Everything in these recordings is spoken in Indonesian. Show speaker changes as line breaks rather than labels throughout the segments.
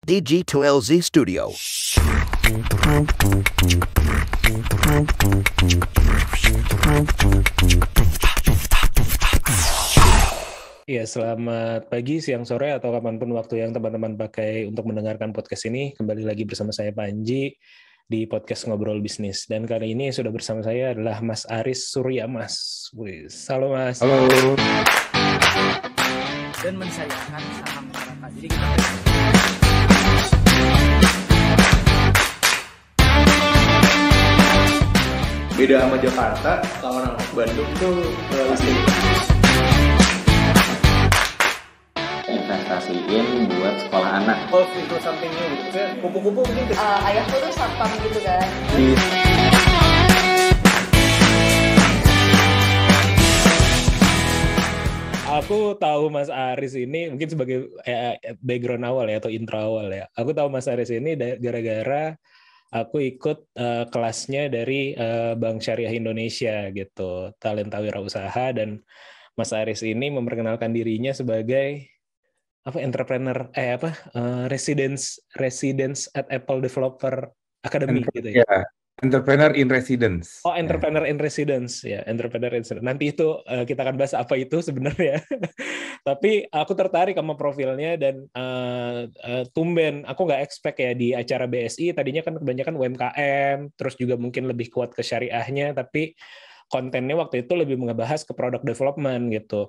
DG2LZ Studio.
Ya, selamat pagi, siang, sore, atau kapanpun waktu yang teman-teman pakai untuk mendengarkan podcast ini. Kembali lagi bersama saya Panji di podcast Ngobrol Bisnis. Dan kali ini sudah bersama saya adalah Mas Aris Surya Mas. Halo Mas.
Halo.
Dan mensayangkan saham masyarakat. Jadi kita
Beda sama Jakarta, kalau orang Bandung tuh listrik.
Investasiin buat sekolah anak.
golf into something new gitu. Kupu-kupu mungkin
Ayahku tuh satpam gitu kan.
Aku tahu Mas Aris ini mungkin sebagai background awal ya, atau intro awal ya. Aku tahu Mas Aris ini gara-gara aku ikut kelasnya dari Bank Syariah Indonesia gitu, Talenta Wirausaha, dan Mas Aris ini memperkenalkan dirinya sebagai entrepreneur residence at Apple Developer Academy gitu ya.
Ya, entrepreneur in residence.
Oh, entrepreneur in residence ya, entrepreneur in residence. Nanti itu kita akan bahas apa itu sebenarnya. Tapi aku tertarik sama profilnya dan tumben aku nggak expect ya di acara BSI tadinya kan kebanyakan UMKM, terus juga mungkin lebih kuat ke syariahnya, tapi kontennya waktu itu lebih ngebahas ke product development gitu.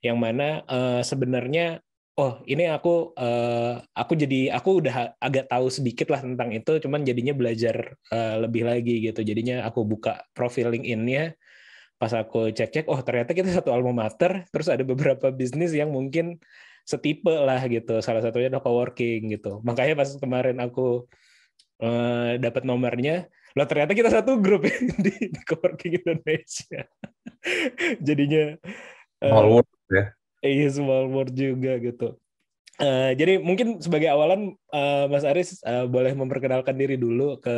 Yang mana sebenarnya ini aku udah agak tahu sedikit lah tentang itu, cuman jadinya belajar lebih lagi gitu. Jadinya aku buka profil LinkedIn-nya, pas aku cek-cek, ternyata kita satu alma mater, terus ada beberapa bisnis yang mungkin setipe lah gitu. Salah satunya adalah coworking gitu. Makanya pas kemarin aku dapat nomornya, loh ternyata kita satu grup ya, di coworking Indonesia. Jadinya
Small world ya.
iya, small world juga gitu. Jadi mungkin sebagai awalan Mas Aris boleh memperkenalkan diri dulu ke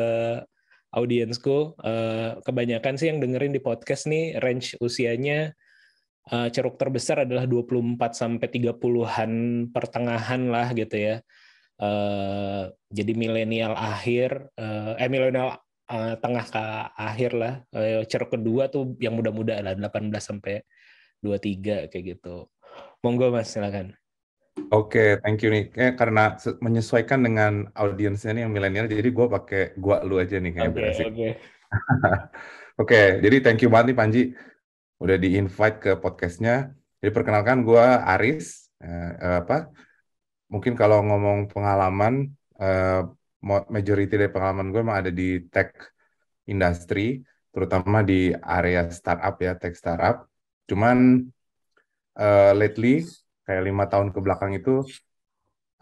audiensku. Kebanyakan sih yang dengerin di podcast nih range usianya ceruk terbesar adalah 24 sampai 30-an pertengahan lah gitu ya. Jadi milenial akhir, milenial tengah ke akhir lah. Ceruk kedua tuh yang muda-muda lah, 18 sampai 23 kayak gitu. Monggo Mas, silakan.
Oke, thank you nih. Kayak karena menyesuaikan dengan audiensnya nih yang milenial, jadi gue pakai gua lu aja nih kayak berasik. Oke, jadi thank you banget nih Panji udah di-invite ke podcastnya. Jadi perkenalkan gue Aris. Mungkin kalau ngomong pengalaman, majority dari pengalaman gue emang ada di tech industry, terutama di area startup ya, tech startup. Cuman lately kayak 5 tahun ke belakang itu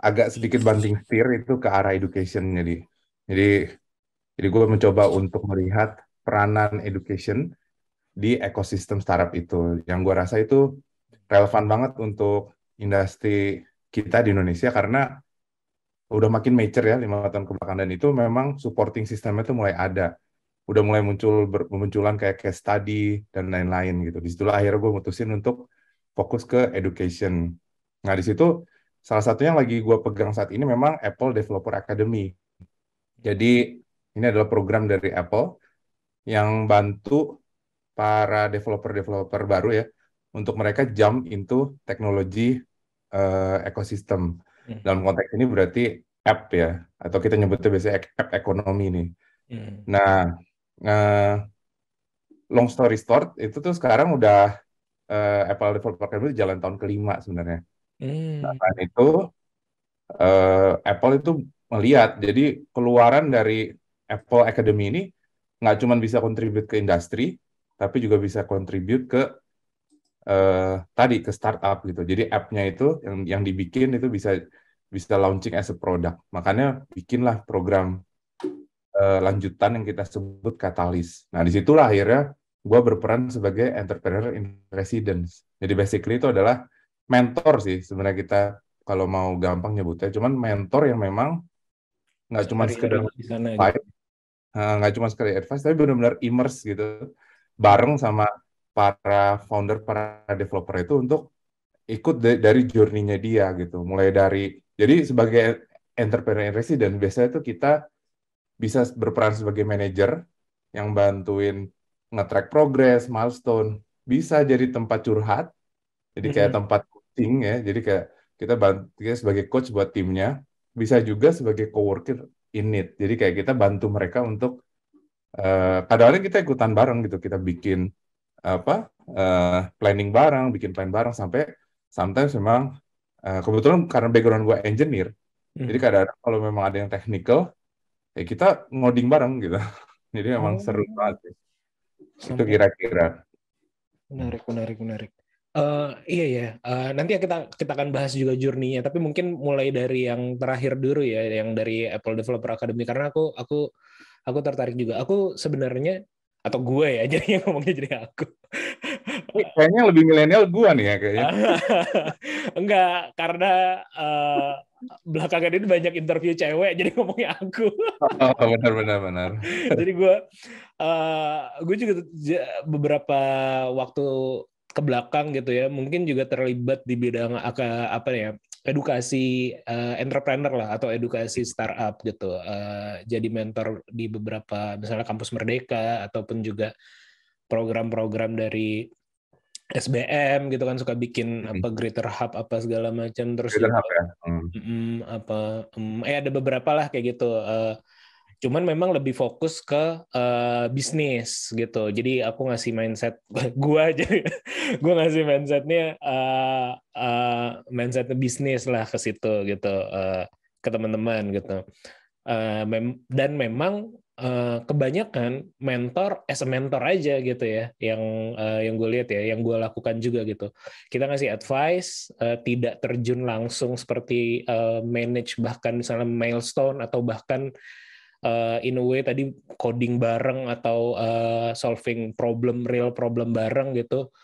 agak sedikit banting setir itu ke arah education. Jadi gue mencoba untuk melihat peranan education di ekosistem startup itu. Yang gue rasa itu relevan banget untuk industri kita di Indonesia karena udah makin mature ya 5 tahun ke belakang, dan itu memang supporting sistemnya itu mulai ada. Udah mulai bermunculan kayak case study dan lain-lain gitu. Disitulah akhirnya gue mutusin untuk fokus ke education. Nah, di situ salah satunya yang lagi gue pegang saat ini memang Apple Developer Academy. Jadi ini adalah program dari Apple yang bantu para developer baru ya untuk mereka jump into teknologi ekosistem. Dalam konteks ini berarti app ya, atau kita nyebutnya biasanya app ekonomi nih. Nah, long story short, itu tuh sekarang udah Apple Developer Academy jalan tahun ke-5 sebenarnya. Nah, itu Apple itu melihat, jadi keluaran dari Apple Academy ini nggak cuma bisa contribute ke industri, tapi juga bisa contribute ke ke startup gitu. Jadi app-nya itu yang dibikin itu bisa launching as a product. Makanya bikinlah program lanjutan yang kita sebut Catalyst. Nah, disitulah akhirnya gue berperan sebagai entrepreneur in residence. Jadi basically itu adalah mentor sih sebenarnya kita kalau mau gampang nyebutnya. Cuman mentor yang memang nggak cuma sekedar advice, nggak cuma sekedar advice, tapi benar-benar immerse gitu bareng sama para founder, para developer itu untuk ikut dari journey-nya dia gitu. Mulai dari, jadi sebagai entrepreneur in residence, biasanya tuh kita bisa berperan sebagai manajer yang bantuin nge-track progress, milestone, bisa jadi tempat curhat, jadi kayak tempat coaching ya, jadi kayak kita bantu sebagai coach buat timnya, bisa juga sebagai coworker in need, jadi kayak kita bantu mereka untuk kadang-kadang kita ikutan bareng gitu, kita bikin planning bareng, bikin plan bareng, sampai sometimes memang kebetulan karena background gue engineer, jadi kadang-kadang kalau memang ada yang technical, ya kita ngoding bareng gitu. Jadi memang seru banget sih. Itu kira-kira.
Menarik. Iya ya. Nanti kita akan bahas juga journey-nya. Tapi mungkin mulai dari yang terakhir dulu ya, yang dari Apple Developer Academy. Karena aku tertarik juga. Aku sebenarnya, atau gue ya, jadi ngomongnya jadi aku.
Kayaknya lebih milenial gue nih ya kayaknya.
Enggak, karena belakangan ini banyak interview cewek, jadi ngomongnya aku.
Oh, benar.
Jadi gue juga beberapa waktu ke belakang gitu ya, mungkin juga terlibat di bidang edukasi entrepreneur lah, atau edukasi startup gitu. Jadi mentor di beberapa, misalnya Kampus Merdeka, ataupun juga program-program dari SBM gitu kan, suka bikin Greater Hub apa segala macam, terus
Greater
juga
Hub, ya.
ada beberapa lah kayak gitu. Cuman memang lebih fokus ke bisnis gitu. Jadi aku ngasih mindset gue ngasih mindsetnya mindset bisnis lah ke situ gitu, ke teman-teman gitu. Dan memang kebanyakan mentor as a mentor aja gitu ya, yang gue lihat ya, yang gue lakukan juga gitu. Kita ngasih advice, tidak terjun langsung seperti manage bahkan misalnya milestone, atau bahkan in a way tadi coding bareng, atau solving real problem bareng gitu.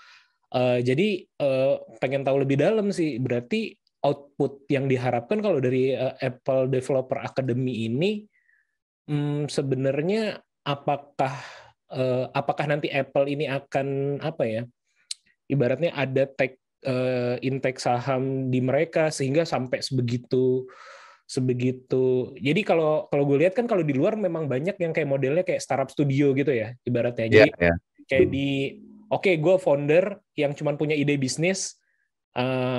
Jadi pengen tahu lebih dalam sih, berarti output yang diharapkan kalau dari Apple Developer Academy ini, sebenarnya apakah nanti Apple ini akan ibaratnya ada intake saham di mereka sehingga sampai sebegitu. Jadi kalau gue lihat kan, kalau di luar memang banyak yang kayak modelnya kayak startup studio gitu ya ibaratnya. Jadi kayak oke, gue founder yang cuma punya ide bisnis.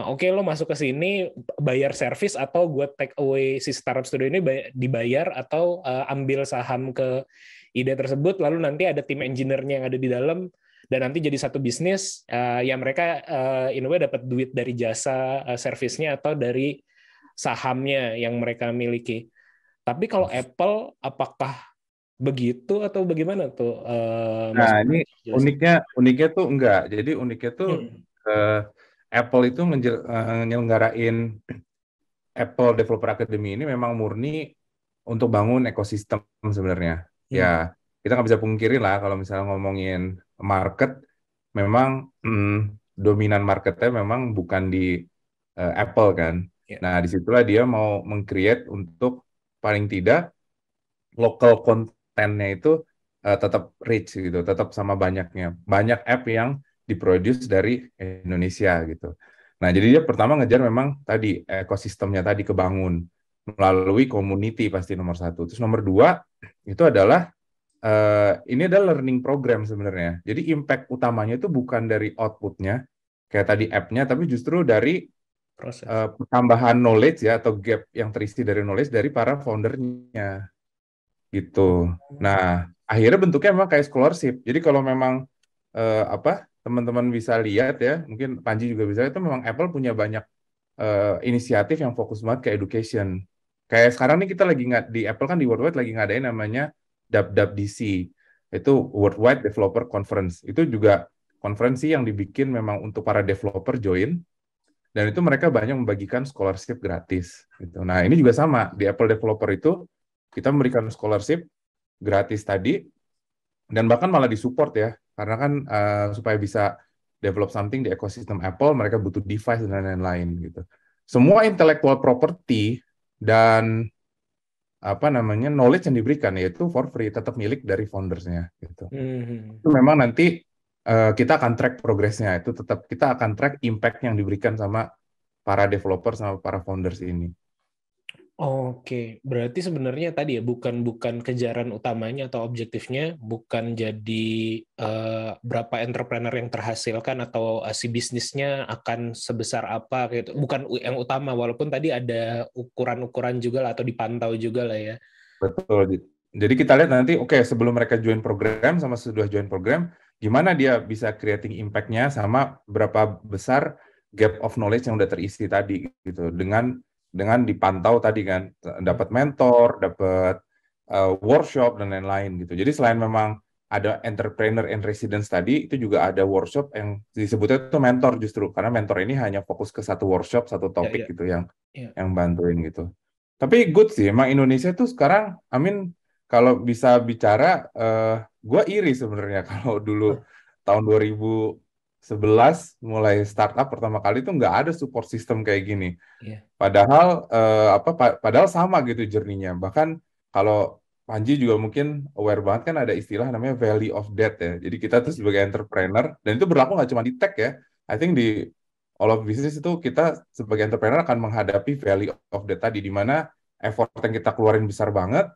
Oke, lo masuk ke sini bayar service, atau gue take away si startup studio ini dibayar, atau ambil saham ke ide tersebut, lalu nanti ada tim engineer-nya yang ada di dalam, dan nanti jadi satu bisnis yang mereka in a way dapat duit dari jasa service-nya atau dari sahamnya yang mereka miliki. Tapi kalau Apple, apakah begitu atau bagaimana tuh?
Nah, ini uniknya tuh enggak. Jadi uniknya tuh Apple itu menyelenggarain Apple Developer Academy ini memang murni untuk bangun ekosistem sebenarnya. Ya, kita nggak bisa pungkiri lah kalau misalnya ngomongin market, memang dominan marketnya memang bukan di Apple kan. Nah, disitulah dia mau meng-create untuk paling tidak local kontennya itu tetap rich gitu, tetap sama banyaknya. Banyak app yang diproduce dari Indonesia gitu. Nah, jadi dia pertama ngejar memang tadi ekosistemnya tadi kebangun melalui community pasti nomor satu. Terus nomor dua itu adalah ini adalah learning program sebenarnya. Jadi impact utamanya itu bukan dari outputnya kayak tadi app-nya, tapi justru dari tambahan knowledge ya, atau gap yang terisi dari knowledge dari para foundernya gitu. Nah, akhirnya bentuknya memang kayak scholarship. Jadi kalau memang teman-teman bisa lihat ya, mungkin Panji juga bisa, itu memang Apple punya banyak inisiatif yang fokus banget ke education. Kayak sekarang nih kita lagi di Apple kan, di Worldwide lagi ngadain namanya WWDC, itu Worldwide Developer Conference. Itu juga konferensi yang dibikin memang untuk para developer join, dan itu mereka banyak membagikan scholarship gratis gitu. Nah, ini juga sama di Apple Developer itu kita memberikan scholarship gratis tadi, dan bahkan malah disupport ya, karena kan supaya bisa develop something di ekosistem Apple, mereka butuh device dan lain-lain gitu. Semua intellectual property dan knowledge yang diberikan yaitu for free, tetap milik dari foundersnya gitu. Itu memang nanti kita akan track progresnya, itu tetap kita akan track impact yang diberikan sama para developer sama para founders ini.
Oke, berarti sebenarnya tadi ya bukan kejaran utamanya atau objektifnya bukan jadi berapa entrepreneur yang terhasilkan atau si bisnisnya akan sebesar apa gitu. Bukan yang utama, walaupun tadi ada ukuran-ukuran juga lah atau dipantau juga lah ya.
Betul. Jadi kita lihat nanti, sebelum mereka join program sama sudah join program, gimana dia bisa creating impact-nya sama berapa besar gap of knowledge yang udah terisi tadi gitu. Dengan dipantau tadi kan, dapat mentor, dapat workshop dan lain-lain gitu. Jadi selain memang ada entrepreneur and residence tadi, itu juga ada workshop yang disebutnya itu mentor justru, karena mentor ini hanya fokus ke satu workshop, satu topik gitu yang bantuin gitu. Tapi good sih, emang Indonesia tuh sekarang, kalau bisa bicara, gue iri sebenarnya kalau dulu tahun 2011 mulai startup pertama kali tuh nggak ada support system kayak gini. Padahal padahal sama gitu journey-nya. Bahkan kalau Panji juga mungkin aware banget kan ada istilah namanya Valley of Death ya. Jadi kita tuh sebagai entrepreneur, dan itu berlaku nggak cuma di tech ya. I think di all of business itu kita sebagai entrepreneur akan menghadapi Valley of Death tadi, di mana effort yang kita keluarin besar banget,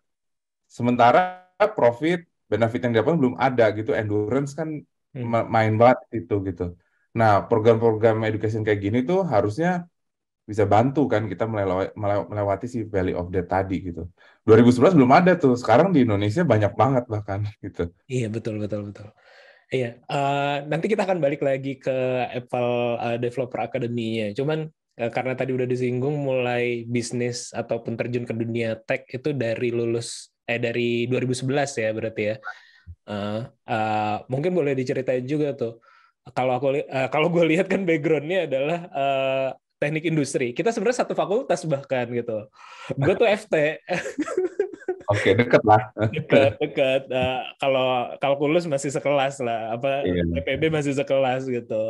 sementara profit, benefit yang didapat belum ada gitu, endurance kan main banget itu gitu. Nah, program-program education kayak gini tuh harusnya bisa bantu kan kita melewati si Valley of Death tadi gitu. 2011 belum ada tuh, sekarang di Indonesia banyak banget bahkan gitu.
Iya, betul. Iya, nanti kita akan balik lagi ke Apple Developer Academy-nya. Cuman karena tadi udah disinggung mulai bisnis ataupun terjun ke dunia tech itu dari dari 2011 ya berarti ya. Mungkin boleh diceritain juga tuh. Kalau gue lihat kan background-nya adalah teknik industri. Kita sebenarnya satu fakultas bahkan gitu. Gue tuh FT.
Oke, dekat lah.
Dekat. Kalau kalkulus masih sekelas lah. TPB masih sekelas gitu.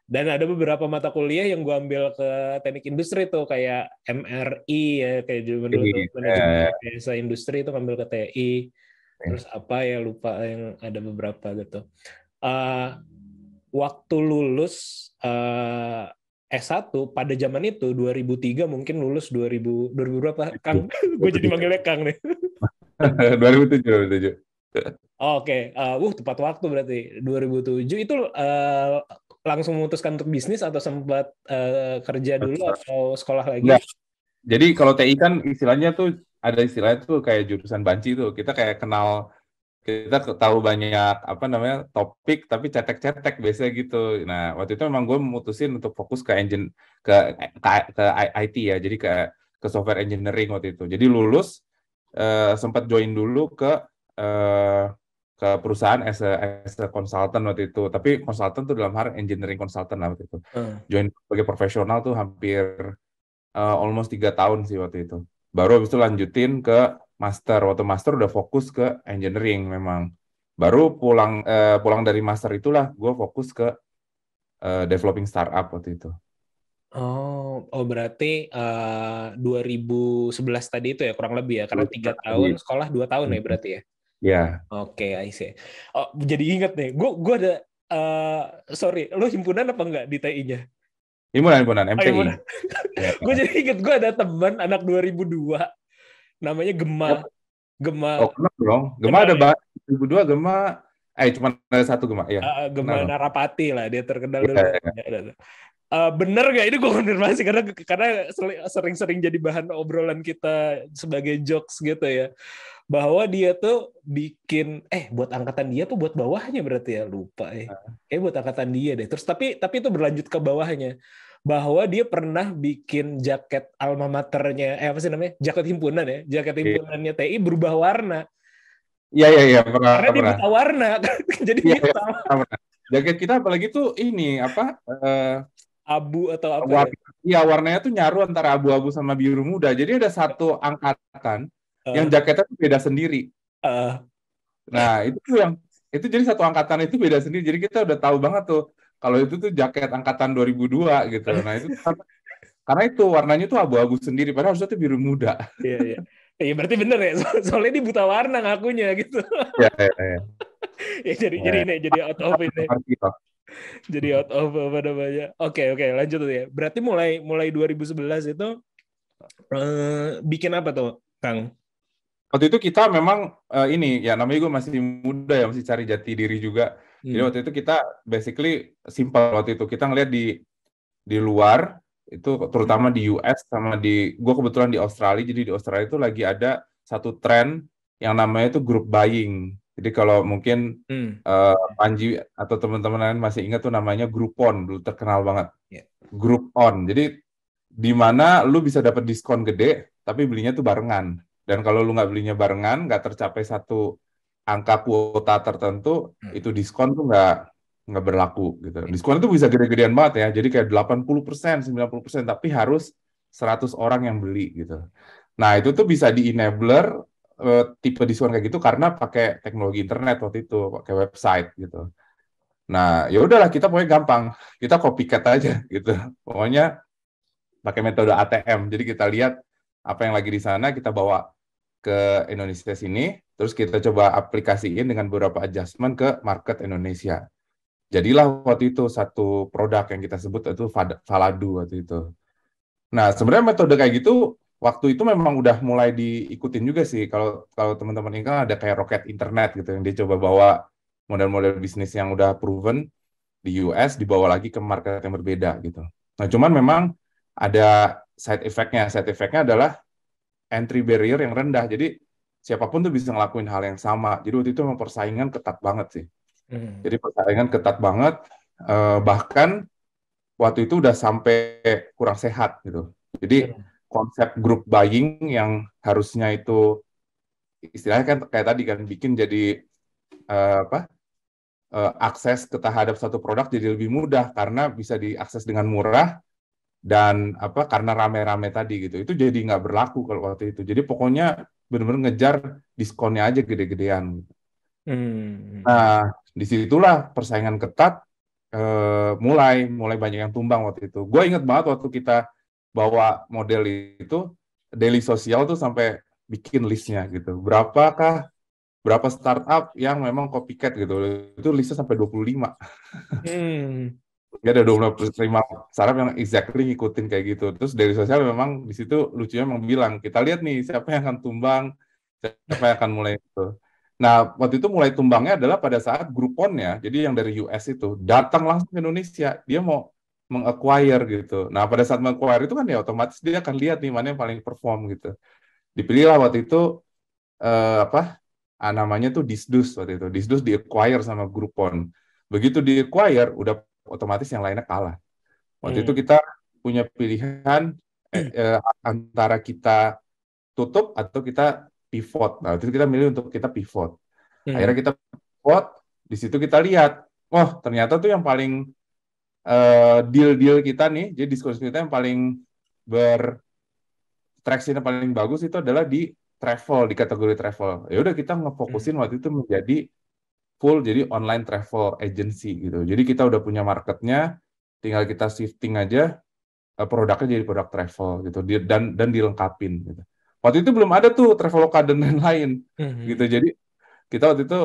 Dan ada beberapa mata kuliah yang gue ambil ke teknik industri tuh kayak MRI ya, kayak dulu manajemen biasa industri itu ngambil ke TI. Terus apa ya lupa yang ada beberapa gitu. Waktu lulus S1 pada zaman itu 2003 mungkin lulus 2000 berapa Kang? Gue jadi manggilnya Kang nih.
2007.
Oke, tepat waktu berarti 2007 itu langsung memutuskan untuk bisnis atau sempat kerja dulu atau sekolah lagi?
Enggak. Jadi kalau TI kan istilahnya tuh ada istilahnya tuh kayak jurusan banci tuh. Kita kayak kita tahu banyak topik tapi cetek-cetek biasanya gitu. Nah, waktu itu memang gue memutusin untuk fokus ke IT ya. Jadi ke software engineering waktu itu. Jadi lulus sempat join dulu ke perusahaan as a consultant waktu itu. Tapi consultant tuh dalam hal engineering consultant lah waktu itu. Join sebagai profesional tuh hampir almost 3 tahun sih waktu itu. Baru habis itu lanjutin ke master. Waktu master udah fokus ke engineering memang. Baru pulang dari master itulah gue fokus ke developing startup waktu itu.
Oh berarti 2011 tadi itu ya kurang lebih ya, karena 3 tahun sekolah 2 tahun ya berarti ya.
Ya.
Oke, I see. Oh, jadi ingat nih, gue ada sorry, lo himpunan apa enggak di TI-nya?
Himpunan MTI.
Gue jadi inget, gue ada teman anak 2002 namanya Gema.
Oh, kenal dong. Gema ada banget. 2002 Gema cuma ada satu Gema ya.
Gema Narapati lah, dia terkenal dulu. Bener nggak? Ini gue konfirmasi karena sering-sering jadi bahan obrolan kita sebagai jokes gitu ya, bahwa dia tuh bikin buat angkatan dia tuh buat bawahnya berarti ya, lupa buat angkatan dia deh. Terus tapi itu berlanjut ke bawahnya, bahwa dia pernah bikin jaket alma maternya apa sih namanya, jaket himpunan ya, jaket himpunannya TI berubah warna.
Iya
karena dia buta warna jadi hitam.
Jaket kita apalagi tuh ini
abu atau apa?
Iya, warnanya tuh nyaru antara abu-abu sama biru muda. Jadi ada satu angkatan yang jaketnya tuh beda sendiri. Nah, itu jadi satu angkatan itu beda sendiri. Jadi kita udah tahu banget tuh kalau itu tuh jaket angkatan 2002 gitu. Nah, itu karena itu warnanya tuh abu-abu sendiri, padahal harusnya tuh biru muda.
Iya. Iya berarti bener ya, soalnya dia buta warna ngakunya gitu.
Iya.
Ya jadi out of ini. Jadi out of apa namanya. Oke, lanjut tuh ya. Berarti mulai 2011 itu Bikin apa tuh, Kang?
Waktu itu kita memang ini ya namanya gue masih muda ya, masih cari jati diri juga. Jadi waktu itu kita basically simple waktu itu. Kita ngeliat di luar itu terutama di US sama gue kebetulan di Australia. Jadi di Australia itu lagi ada satu tren yang namanya itu group buying. Jadi kalau mungkin Panji atau teman-teman lain masih ingat tuh namanya Groupon, dulu terkenal banget. Groupon. Jadi di mana lu bisa dapat diskon gede tapi belinya tuh barengan. Dan kalau lu nggak belinya barengan, nggak tercapai satu angka kuota tertentu, itu diskon tuh nggak berlaku gitu. Diskon itu bisa gede-gedean banget ya. Jadi kayak 80%, 90%, tapi harus 100 orang yang beli gitu. Nah, itu tuh bisa di-enabler tipe diskon kayak gitu karena pakai teknologi internet waktu itu, pakai website gitu. Nah, ya udahlah kita pokoknya gampang. Kita copycat aja gitu. Pokoknya pakai metode ATM. Jadi kita lihat apa yang lagi di sana, kita bawa ke Indonesia sini, terus kita coba aplikasiin dengan beberapa adjustment ke market Indonesia. Jadilah waktu itu satu produk yang kita sebut itu Faladu waktu itu. Nah, sebenarnya metode kayak gitu, waktu itu memang udah mulai diikutin juga sih. Kalau teman-teman ingat ada kayak Rocket Internet gitu, yang dia coba bawa model-model bisnis yang udah proven di US, dibawa lagi ke market yang berbeda gitu. Nah, cuman memang ada side effect-nya. Side effect-nya adalah entry barrier yang rendah, jadi siapapun tuh bisa ngelakuin hal yang sama. Jadi waktu itu memang persaingan ketat banget sih. Jadi persaingan ketat banget, bahkan waktu itu udah sampai kurang sehat gitu. Jadi konsep group buying yang harusnya itu istilahnya kan kayak tadi kan bikin jadi akses terhadap satu produk jadi lebih mudah karena bisa diakses dengan murah. Dan karena rame-rame tadi gitu, itu jadi nggak berlaku kalau waktu itu. Jadi pokoknya benar-benar ngejar diskonnya aja gede-gedean. Nah, disitulah persaingan ketat mulai banyak yang tumbang waktu itu. Gue inget banget waktu kita bawa model itu, Daily Social tuh sampai bikin listnya gitu. Berapa startup yang memang copycat gitu. Itu listnya sampai 25. Dia ada 25 startup yang exactly ngikutin kayak gitu. Terus dari sosial memang di situ lucunya memang bilang, kita lihat nih siapa yang akan tumbang, siapa yang akan mulai itu. Nah, waktu itu mulai tumbangnya adalah pada saat Groupon-nya, jadi yang dari US itu, datang langsung ke Indonesia. Dia mau meng-acquire gitu. Nah, pada saat meng-acquire itu kan ya otomatis dia akan lihat nih mana yang paling perform gitu. Dipilihlah waktu itu, namanya tuh Disdus waktu itu. Disdus di-acquire sama Groupon. Begitu di-acquire, udah otomatis yang lainnya kalah. Waktu itu kita punya pilihan antara kita tutup atau kita pivot. Nah, itu kita milih untuk kita pivot. Akhirnya kita pivot, di situ kita lihat, ternyata tuh yang paling deal-deal kita nih, jadi diskon kita yang paling traction yang paling bagus itu adalah di travel, di kategori travel. Ya udah kita ngefokusin waktu itu menjadi full jadi online travel agency gitu. Jadi kita udah punya marketnya, tinggal kita shifting aja produknya jadi produk travel gitu dan dilengkapin gitu. Waktu itu belum ada tuh Traveloka dan lain-lain gitu. Jadi kita waktu itu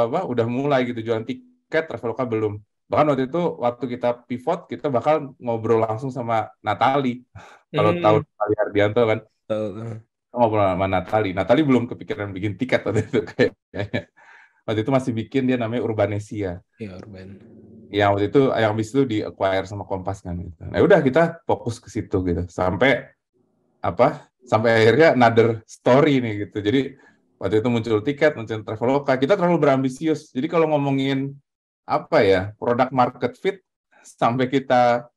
udah mulai gitu jualan tiket, Traveloka belum. Bahkan waktu kita pivot kita bakal ngobrol langsung sama Natali. Kalau tahu Natali Hardianto kan. Ngobrol sama Natali. Natali belum kepikiran bikin tiket waktu itu kayaknya. Waktu itu masih bikin dia namanya Urbanesia.
Iya, Urban.
Yang waktu itu yang habis itu di-acquire sama Kompas kan gitu. Nah, udah kita fokus ke situ gitu. Sampai akhirnya another story nih gitu. Jadi waktu itu muncul tiket, muncul Traveloka. Kita terlalu berambisius. Jadi kalau ngomongin produk market fit sampai kita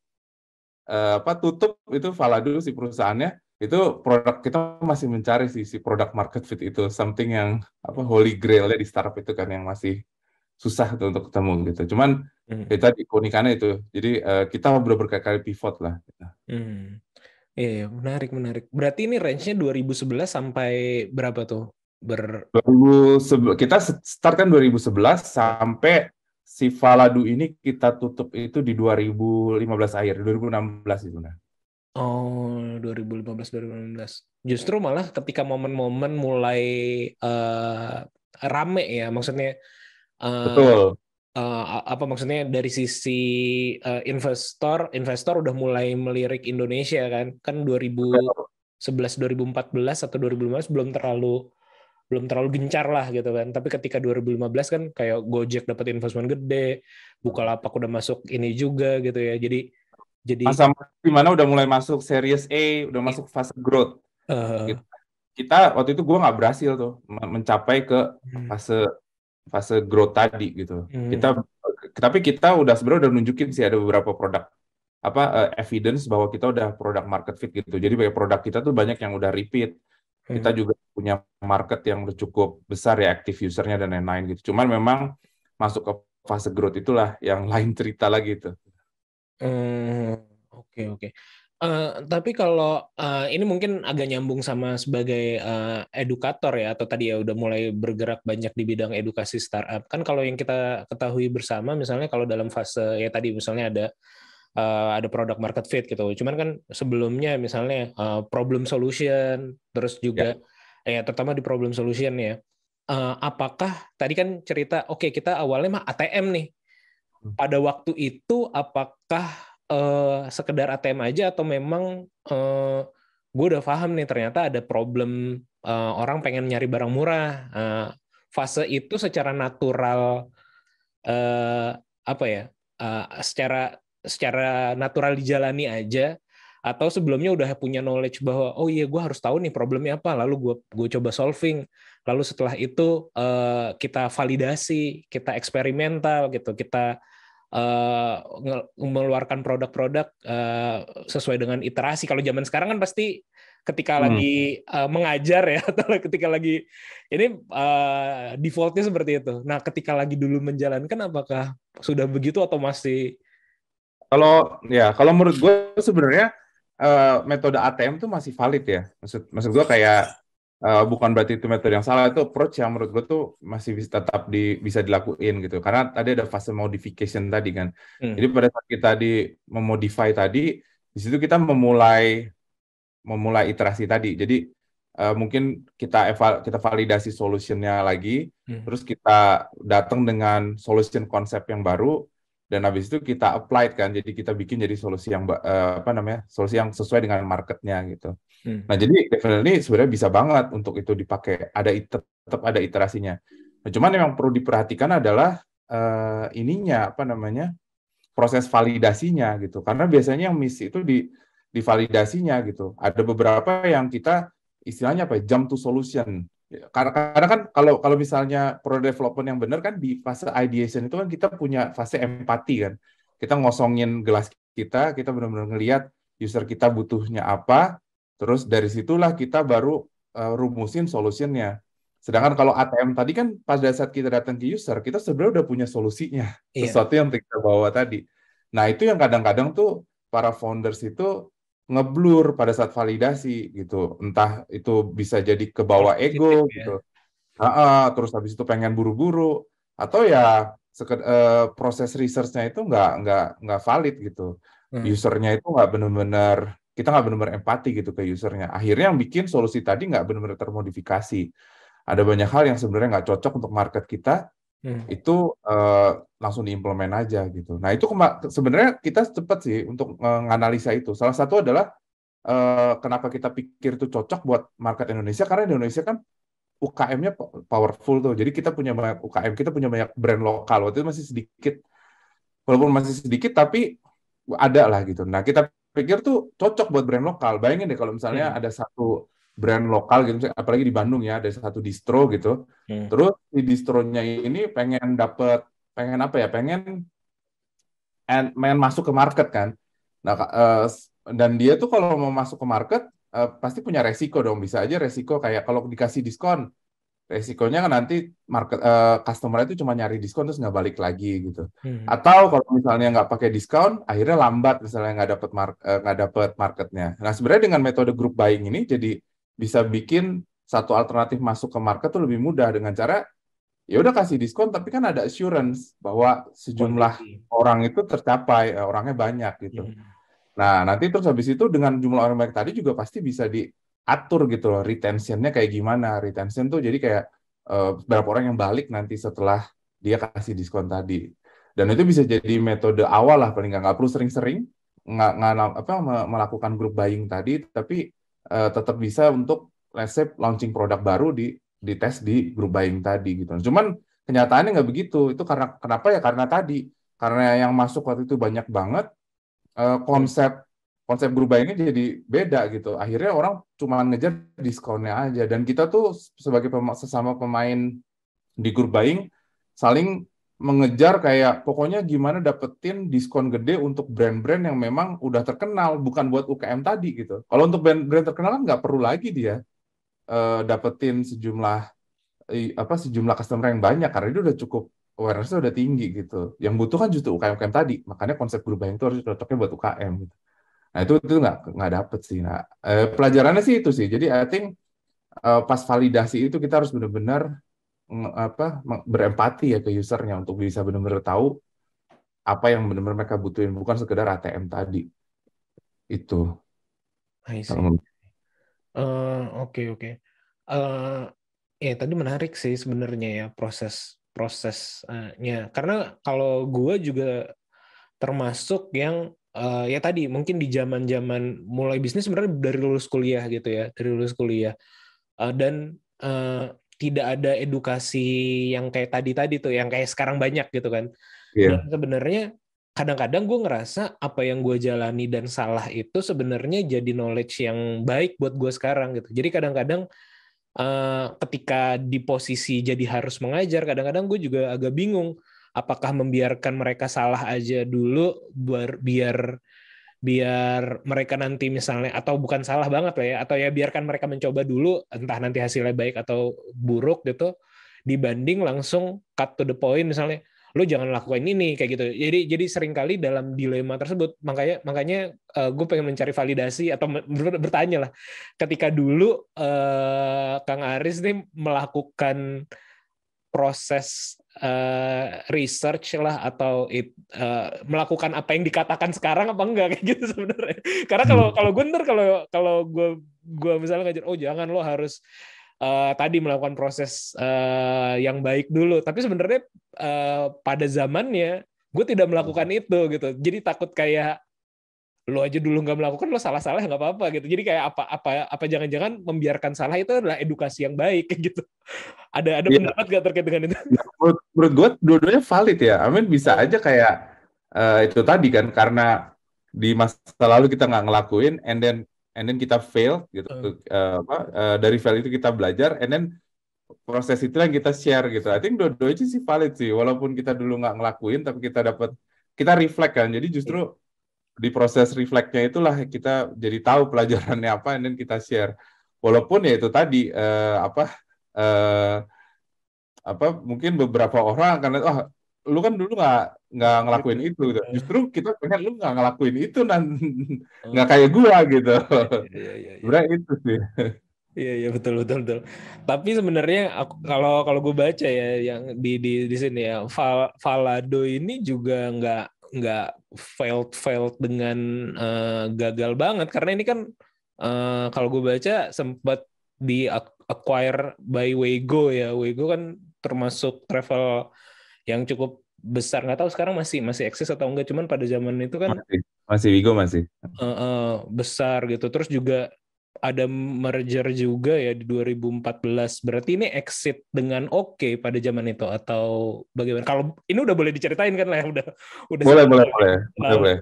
tutup itu Faladu si perusahaannya, itu produk kita masih mencari si produk market fit itu, something yang holy grail-nya di startup itu kan yang masih susah untuk ketemu gitu. Cuman kita keunikannya itu. Jadi kita berkali-kali pivot lah.
Iya, menarik. Berarti ini range-nya 2011 sampai berapa tuh?
Kita start kan 2011 sampai si Faladu ini kita tutup itu di 2015 akhir, 2016 itu.
Oh, 2015-2016. Justru malah ketika momen-momen mulai rame ya, maksudnya
betul.
Maksudnya dari sisi investor udah mulai melirik Indonesia kan 2000 2014 atau 2015 belum terlalu gencar lah gitu kan. Tapi ketika 2015 kan kayak Gojek dapat investment gede, Bukalapak udah masuk ini juga gitu ya. Jadi
masa di mana udah mulai masuk Series A, udah masuk fase growth. Gitu. Kita waktu itu gue nggak berhasil tuh mencapai ke fase growth tadi gitu. Tapi kita udah sebenarnya udah nunjukin sih ada beberapa produk evidence bahwa kita udah product market fit gitu. Jadi banyak produk kita tuh banyak yang udah repeat. Kita juga punya market yang udah cukup besar ya, active usernya dan lain-lain gitu. Cuman memang masuk ke fase growth itulah yang lain cerita lagi itu.
Oke. Tapi kalau ini mungkin agak nyambung sama sebagai edukator ya, atau tadi ya udah mulai bergerak banyak di bidang edukasi startup. Kan kalau yang kita ketahui bersama, misalnya kalau dalam fase ya tadi misalnya ada product market fit gitu. Cuman kan sebelumnya misalnya problem solution, terus juga ya terutama di problem solution ya. Apakah tadi kan cerita oke, kita awalnya mah ATM nih. Pada waktu itu apakah sekedar ATM aja atau memang gue udah paham nih ternyata ada problem orang pengen nyari barang murah. Fase itu secara natural secara natural dijalani aja, atau sebelumnya udah punya knowledge bahwa oh iya gue harus tahu nih problemnya apa, lalu gue coba solving, lalu setelah itu kita validasi, kita eksperimental gitu, kita mengeluarkan produk-produk sesuai dengan iterasi. Kalau zaman sekarang kan pasti ketika lagi mengajar ya, atau ketika lagi ini defaultnya seperti itu. Nah, ketika lagi dulu menjalankan, apakah sudah begitu atau masih?
Kalau menurut gue sebenarnya metode ATM tuh masih valid ya. Maksud gue kayak bukan berarti itu metode yang salah, itu approach yang menurut gue tuh masih tetap bisa dilakuin gitu. Karena tadi ada fase modification tadi kan. Jadi pada saat kita memodify tadi, di situ kita memulai iterasi tadi. Jadi mungkin kita validasi solutionnya lagi, terus kita datang dengan solution konsep yang baru. Dan habis itu kita apply kan, jadi kita bikin jadi solusi yang solusi yang sesuai dengan marketnya gitu. Nah jadi definitely sebenarnya bisa banget untuk itu dipakai, tetap ada iterasinya. Nah, cuman yang perlu diperhatikan adalah proses validasinya gitu, karena biasanya yang miss itu di validasinya gitu. Ada beberapa yang kita istilahnya jump to solution. Karena kan kalau misalnya product development yang benar kan di fase ideation itu kan kita punya fase empati kan. Kita ngosongin gelas kita benar-benar ngelihat user kita butuhnya apa, terus dari situlah kita baru rumusin solutionnya. Sedangkan kalau ATM tadi kan pada saat kita datang ke user, kita sebenarnya udah punya solusinya, sesuatu yang kita bawa tadi. Nah itu yang kadang-kadang tuh para founders itu ngeblur pada saat validasi gitu, entah itu bisa jadi kebawa ego gitu, terus habis itu pengen buru-buru, atau ya proses research-nya itu nggak valid gitu, usernya itu kita nggak benar-benar empati gitu ke usernya, akhirnya yang bikin solusi tadi nggak benar-benar termodifikasi, ada banyak hal yang sebenarnya nggak cocok untuk market kita, itu langsung diimplement aja gitu. Nah itu sebenarnya kita cepat sih untuk menganalisa itu. Salah satu adalah kenapa kita pikir itu cocok buat market Indonesia, karena di Indonesia kan UKM-nya powerful tuh. Jadi kita punya banyak UKM, kita punya banyak brand lokal. Waktu itu masih sedikit, walaupun masih sedikit tapi ada lah gitu. Nah kita pikir tuh cocok buat brand lokal. Bayangin deh kalau misalnya ada satu brand lokal gitu, apalagi di Bandung ya, ada satu distro gitu. Terus di distronya ini pengen masuk ke market kan. Nah, dan dia tuh kalau mau masuk ke market pasti punya resiko dong. Bisa aja resiko kayak kalau dikasih diskon, resikonya kan nanti customer itu cuma nyari diskon terus nggak balik lagi gitu. Atau kalau misalnya nggak pakai diskon, akhirnya lambat misalnya nggak dapet marketnya. Nah sebenarnya dengan metode group buying ini jadi bisa bikin satu alternatif masuk ke market tuh lebih mudah dengan cara ya udah kasih diskon tapi kan ada assurance bahwa sejumlah orang itu tercapai, orangnya banyak gitu. Nah nanti terus habis itu dengan jumlah orang banyak tadi juga pasti bisa diatur gitu loh, retention-nya kayak gimana. Retention tuh jadi kayak berapa orang yang balik nanti setelah dia kasih diskon tadi. Dan itu bisa jadi metode awal lah paling nggak perlu sering-sering melakukan group buying tadi, tapi tetap bisa untuk let's say launching produk baru di tes di group buying tadi gitu. Cuman kenyataannya nggak begitu. Itu kenapa ya? Karena yang masuk waktu itu banyak banget, konsep group buying-nya jadi beda gitu. Akhirnya orang cuma ngejar diskonnya aja. Dan kita tuh sebagai sesama pemain di group buying saling mengejar kayak pokoknya gimana dapetin diskon gede untuk brand-brand yang memang udah terkenal, bukan buat UKM tadi gitu. Kalau untuk brand-brand terkenal kan nggak perlu lagi dia dapetin sejumlah customer yang banyak karena dia udah cukup awareness-nya udah tinggi gitu. Yang butuh kan justru UKM-UKM tadi. Makanya konsep group buying itu harus cocoknya buat UKM gitu. Nah itu nggak dapet sih. Nah pelajarannya sih itu sih. Jadi I think pas validasi itu kita harus benar-benar berempati ya ke usernya untuk bisa benar-benar tahu apa yang benar-benar mereka butuhin, bukan sekedar ATM tadi. Itu.
I see. Oke. Ya tadi menarik sih sebenarnya ya prosesnya. Karena kalau gue juga termasuk yang ya tadi mungkin di zaman mulai bisnis sebenarnya dari lulus kuliah gitu ya, dan tidak ada edukasi yang kayak tadi tuh, yang kayak sekarang banyak gitu kan.
Yeah.
Dan sebenarnya kadang-kadang gue ngerasa apa yang gue jalani dan salah itu sebenarnya jadi knowledge yang baik buat gue sekarang gitu. Jadi kadang-kadang ketika di posisi jadi harus mengajar, kadang-kadang gue juga agak bingung apakah membiarkan mereka salah aja dulu biar mereka nanti misalnya, atau bukan salah banget lah ya, atau ya biarkan mereka mencoba dulu, entah nanti hasilnya baik atau buruk gitu, dibanding langsung cut to the point misalnya, lo jangan lakukan ini kayak gitu. Jadi seringkali dalam dilema tersebut, makanya gue pengen mencari validasi atau bertanya lah, ketika dulu Kang Aris nih melakukan proses research lah atau melakukan apa yang dikatakan sekarang apa enggak kayak gitu sebenarnya. Karena kalau gue kalau gue misalnya ngajar, oh jangan, lo harus tadi melakukan proses yang baik dulu. Tapi sebenarnya pada zamannya gue tidak melakukan itu gitu. Jadi takut kayak lo aja dulu nggak melakukan, lo salah-salah nggak apa-apa gitu. Jadi kayak apa jangan-jangan membiarkan salah itu adalah edukasi yang baik kayak gitu. Ada pendapat nggak terkait dengan itu?
Menurut gue dua-duanya valid ya. Amin bisa aja kayak itu tadi kan, karena di masa lalu kita nggak ngelakuin, and then kita fail gitu. Dari fail itu kita belajar, and then proses itu yang kita share gitu. I think dua-duanya sih valid sih. Walaupun kita dulu nggak ngelakuin, tapi kita reflect kan. Jadi justru di proses reflect-nya itulah kita jadi tahu pelajarannya apa, dan kita share. Walaupun ya itu tadi mungkin beberapa orang akan lihat, lu kan dulu nggak ngelakuin itu gitu. Justru kita pengen lu nggak ngelakuin itu, nggak kayak gua gitu. Sebenarnya itu sih.
Iya betul. Tapi sebenarnya kalau gue baca ya yang di sini ya, Valado ini juga nggak failed dengan gagal banget, karena ini kan kalau gue baca sempat di acquire by Wego ya. Wego kan termasuk travel yang cukup besar, nggak tahu sekarang masih eksis atau enggak, cuman pada zaman itu kan
masih Wego masih
besar gitu. Terus juga ada merger juga ya di 2014. Berarti ini exit dengan oke pada zaman itu atau bagaimana? Kalau ini udah boleh diceritain kan lah ya, udah
boleh.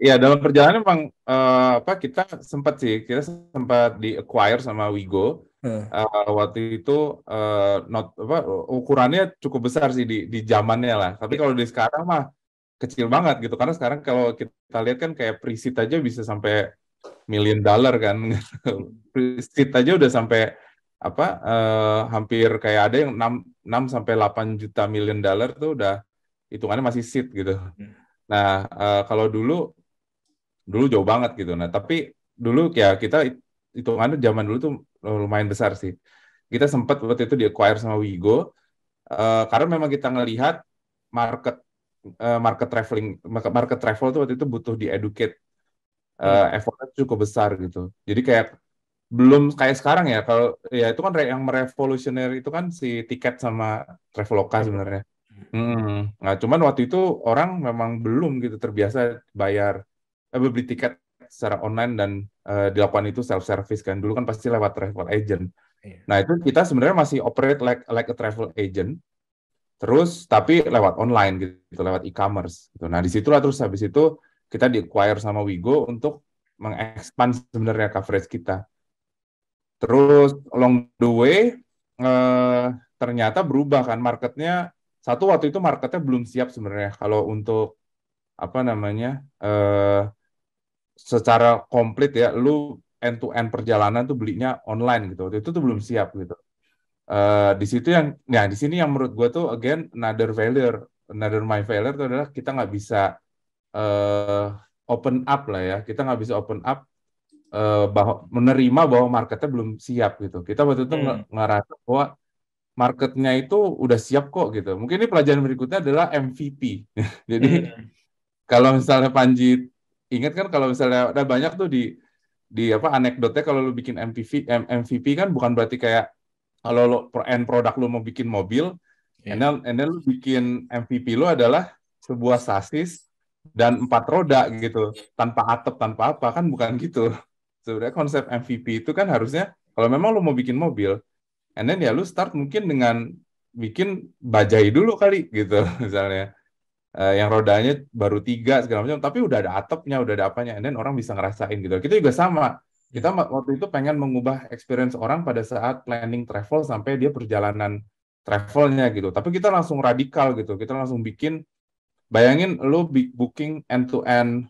Iya, dalam perjalanan memang kita sempat di acquire sama Wigo. Waktu itu ukurannya cukup besar sih di zamannya lah. Tapi kalau di sekarang mah kecil banget gitu. Karena sekarang kalau kita lihat kan kayak pre-seed aja bisa sampai $1 million kan. Pre-seed aja udah sampai hampir kayak ada yang 6 sampai 8 juta $1 million tuh udah hitungannya masih seed gitu. Nah, kalau dulu jauh banget gitu. Nah, tapi dulu ya kita hitungannya zaman dulu tuh lumayan besar sih. Kita sempat waktu itu di-acquire sama Wigo, karena memang kita ngelihat market travel tuh waktu itu butuh di-educate, effortnya cukup besar gitu. Jadi kayak belum kayak sekarang ya, kalau ya itu kan yang merevolusioner itu kan si tiket sama Traveloka sebenarnya. Nah, cuman waktu itu orang memang belum gitu terbiasa beli tiket secara online dan dilakukan itu self-service kan. Dulu kan pasti lewat travel agent.
Iya.
Nah, itu kita sebenarnya masih operate like a travel agent, terus tapi lewat online gitu, lewat e-commerce gitu. Nah, disitulah terus habis itu kita di-acquire sama Wigo untuk mengekspand sebenarnya coverage kita. Terus along the way ternyata berubah kan marketnya. Satu, waktu itu marketnya belum siap sebenarnya kalau untuk apa namanya secara komplit ya, lu end to end perjalanan tuh belinya online gitu. Waktu itu tuh belum siap gitu. Di situ di sini yang menurut gue tuh again another my failure itu adalah kita nggak bisa open up lah ya. Kita nggak bisa open up bahwa menerima bahwa marketnya belum siap gitu. Kita waktu itu ngerasa bahwa marketnya itu udah siap kok gitu. Mungkin ini pelajaran berikutnya adalah MVP. Jadi kalau misalnya Panji ingat kan, kalau misalnya ada banyak tuh di apa anekdotnya, kalau lu bikin MVP kan bukan berarti kayak kalau lo end produk lu mau bikin mobil, and then lu bikin MVP lu adalah sebuah sasis dan 4 roda gitu, tanpa atap, tanpa apa, kan bukan gitu. Sebenarnya konsep MVP itu kan harusnya kalau memang lu mau bikin mobil, and then ya lu start mungkin dengan bikin bajai dulu kali gitu misalnya, yang rodanya baru 3 segala macam, tapi udah ada atapnya, udah ada apanya, and then orang bisa ngerasain gitu. Kita juga sama. Kita waktu itu pengen mengubah experience orang pada saat planning travel sampai dia perjalanan travelnya gitu. Tapi kita langsung radikal gitu. Kita langsung bikin, bayangin lu booking end-to-end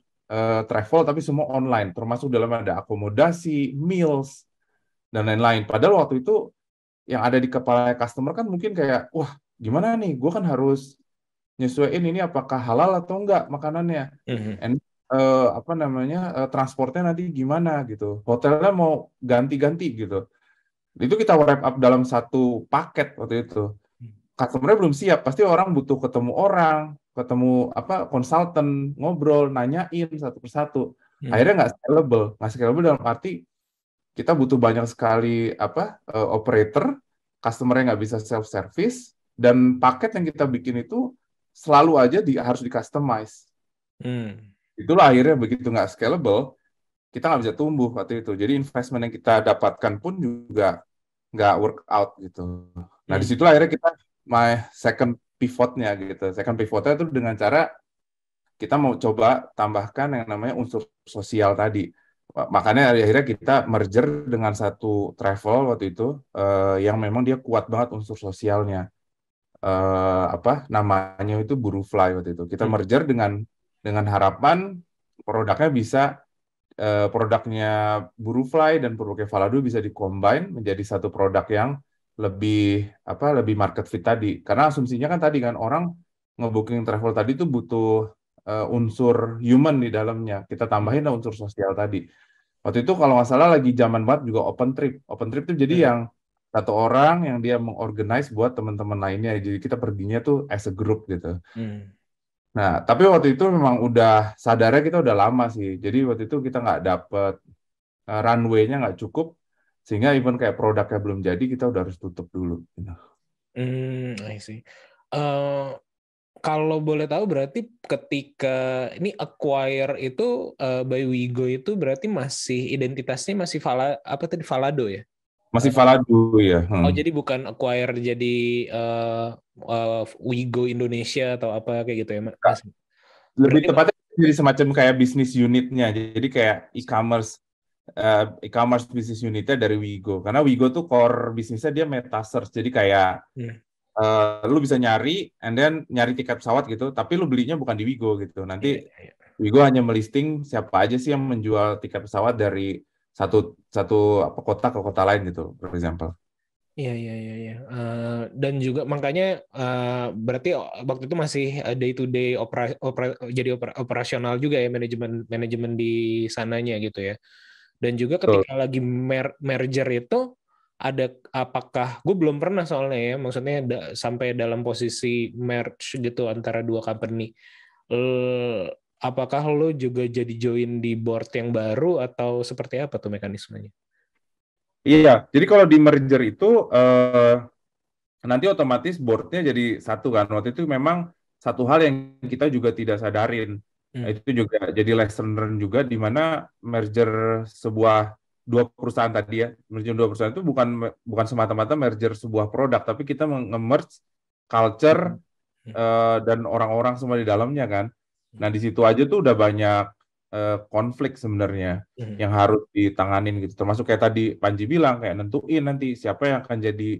travel tapi semua online. Termasuk dalam ada akomodasi, meals, dan lain-lain. Padahal waktu itu yang ada di kepala customer kan mungkin kayak, wah gimana nih, gue kan harus nyesuaiin ini apakah halal atau enggak makanannya. And transportnya nanti gimana gitu, hotelnya mau ganti-ganti gitu. Itu kita wrap up dalam satu paket waktu itu. Customer-nya belum siap, pasti orang butuh ketemu orang, ketemu konsultan, ngobrol, nanyain satu persatu. Akhirnya nggak scalable dalam arti kita butuh banyak sekali operator, customer-nya nggak bisa self service, dan paket yang kita bikin itu selalu aja harus di-customize. Itulah akhirnya begitu nggak scalable, kita nggak bisa tumbuh waktu itu. Jadi investment yang kita dapatkan pun juga nggak work out gitu. Nah disitulah akhirnya kita second pivotnya gitu. Second pivotnya itu dengan cara kita mau coba tambahkan yang namanya unsur sosial tadi. Makanya akhirnya kita merger dengan satu travel waktu itu yang memang dia kuat banget unsur sosialnya. Namanya itu Burufly waktu itu. Kita merger dengan harapan produknya bisa produknya Burufly dan produknya Valado bisa dikombine menjadi satu produk yang lebih market fit tadi. Karena asumsinya kan tadi kan orang ngebooking travel tadi itu butuh unsur human di dalamnya. Kita tambahin unsur sosial tadi. Waktu itu kalau nggak salah lagi zaman banget juga open trip. Open trip itu jadi yang satu orang yang dia mengorganize buat teman-teman lainnya. Jadi kita perginya tuh as a group gitu. Nah, tapi waktu itu memang udah sadarnya kita udah lama sih. Jadi waktu itu kita nggak dapet runway-nya nggak cukup, sehingga even kayak produknya belum jadi, kita udah harus tutup dulu.
I see. Kalau boleh tahu berarti ketika ini acquire itu by Wigo itu berarti masih identitasnya masih Valado ya?
Masih Valado ya.
Oh jadi bukan acquire jadi Wigo Indonesia atau apa kayak gitu ya Mas?
Lebih tepatnya jadi semacam kayak bisnis unitnya. Jadi kayak e-commerce business unitnya dari Wigo. Karena Wigo tuh core bisnisnya dia meta search. Jadi kayak lu bisa nyari and then nyari tiket pesawat gitu, tapi lu belinya bukan di Wigo gitu. Nanti Wigo hanya melisting siapa aja sih yang menjual tiket pesawat dari satu kota ke kota lain gitu, for example.
Iya. Dan juga makanya berarti waktu itu masih day to day jadi operasional juga ya manajemen di sananya gitu ya. Dan juga ketika lagi merger itu ada apakah gue belum pernah soalnya ya, maksudnya sampai dalam posisi merge gitu antara dua company. Apakah lo juga jadi join di board yang baru atau seperti apa tuh mekanismenya?
Iya, jadi kalau di merger itu nanti otomatis board-nya jadi satu kan. Waktu itu memang satu hal yang kita juga tidak sadarin. Itu juga jadi lesson learn juga, di mana merger dua perusahaan tadi ya, merger dua perusahaan itu bukan semata-mata merger sebuah produk, tapi kita nge-merge culture dan orang-orang semua di dalamnya kan. Nah di situ aja tuh udah banyak konflik sebenarnya yang harus ditanganin gitu. Termasuk kayak tadi Panji bilang, kayak nentuin nanti siapa yang akan jadi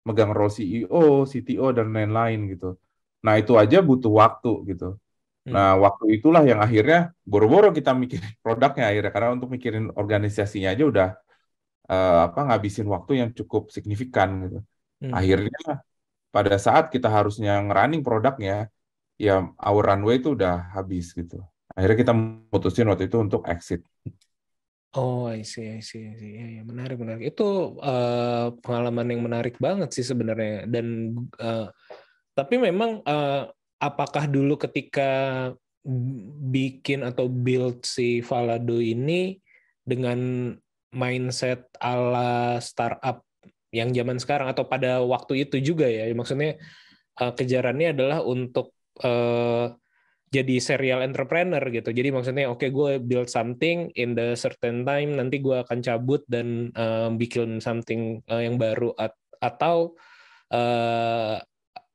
megang role CEO, CTO dan lain-lain gitu. Nah itu aja butuh waktu gitu. Nah, waktu itulah yang akhirnya boro-boro kita mikirin produknya akhirnya, karena untuk mikirin organisasinya aja udah ngabisin waktu yang cukup signifikan gitu. Akhirnya pada saat kita harusnya ngerunning produknya, ya our runway itu udah habis gitu. Akhirnya kita mutusin waktu itu untuk exit.
Oh, I see. Ya, menarik. Itu pengalaman yang menarik banget sih sebenarnya. Dan tapi memang apakah dulu ketika bikin atau build si Valado ini dengan mindset ala startup yang zaman sekarang, atau pada waktu itu juga ya? Maksudnya kejarannya adalah untuk jadi serial entrepreneur gitu. Jadi maksudnya oke, gue build something in the certain time, nanti gue akan cabut dan bikin something yang baru, atau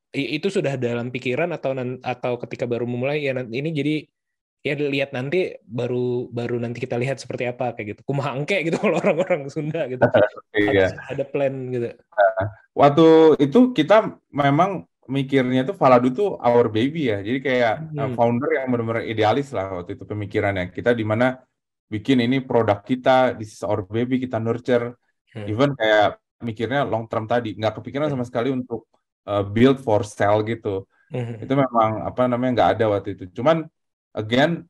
itu sudah dalam pikiran, atau ketika baru memulai ya ini jadi ya lihat nanti, baru nanti kita lihat seperti apa kayak gitu. Kumaha engke gitu kalau orang-orang Sunda gitu. Ada plan gitu.
Waktu itu kita memang mikirnya tuh Valado tuh our baby ya. Jadi kayak founder yang benar-benar idealis lah waktu itu pemikirannya. Kita di mana bikin ini produk kita, this is our baby, kita nurture. Even kayak mikirnya long term tadi, nggak kepikiran sama sekali untuk build for sale gitu. Itu memang nggak ada waktu itu. Cuman again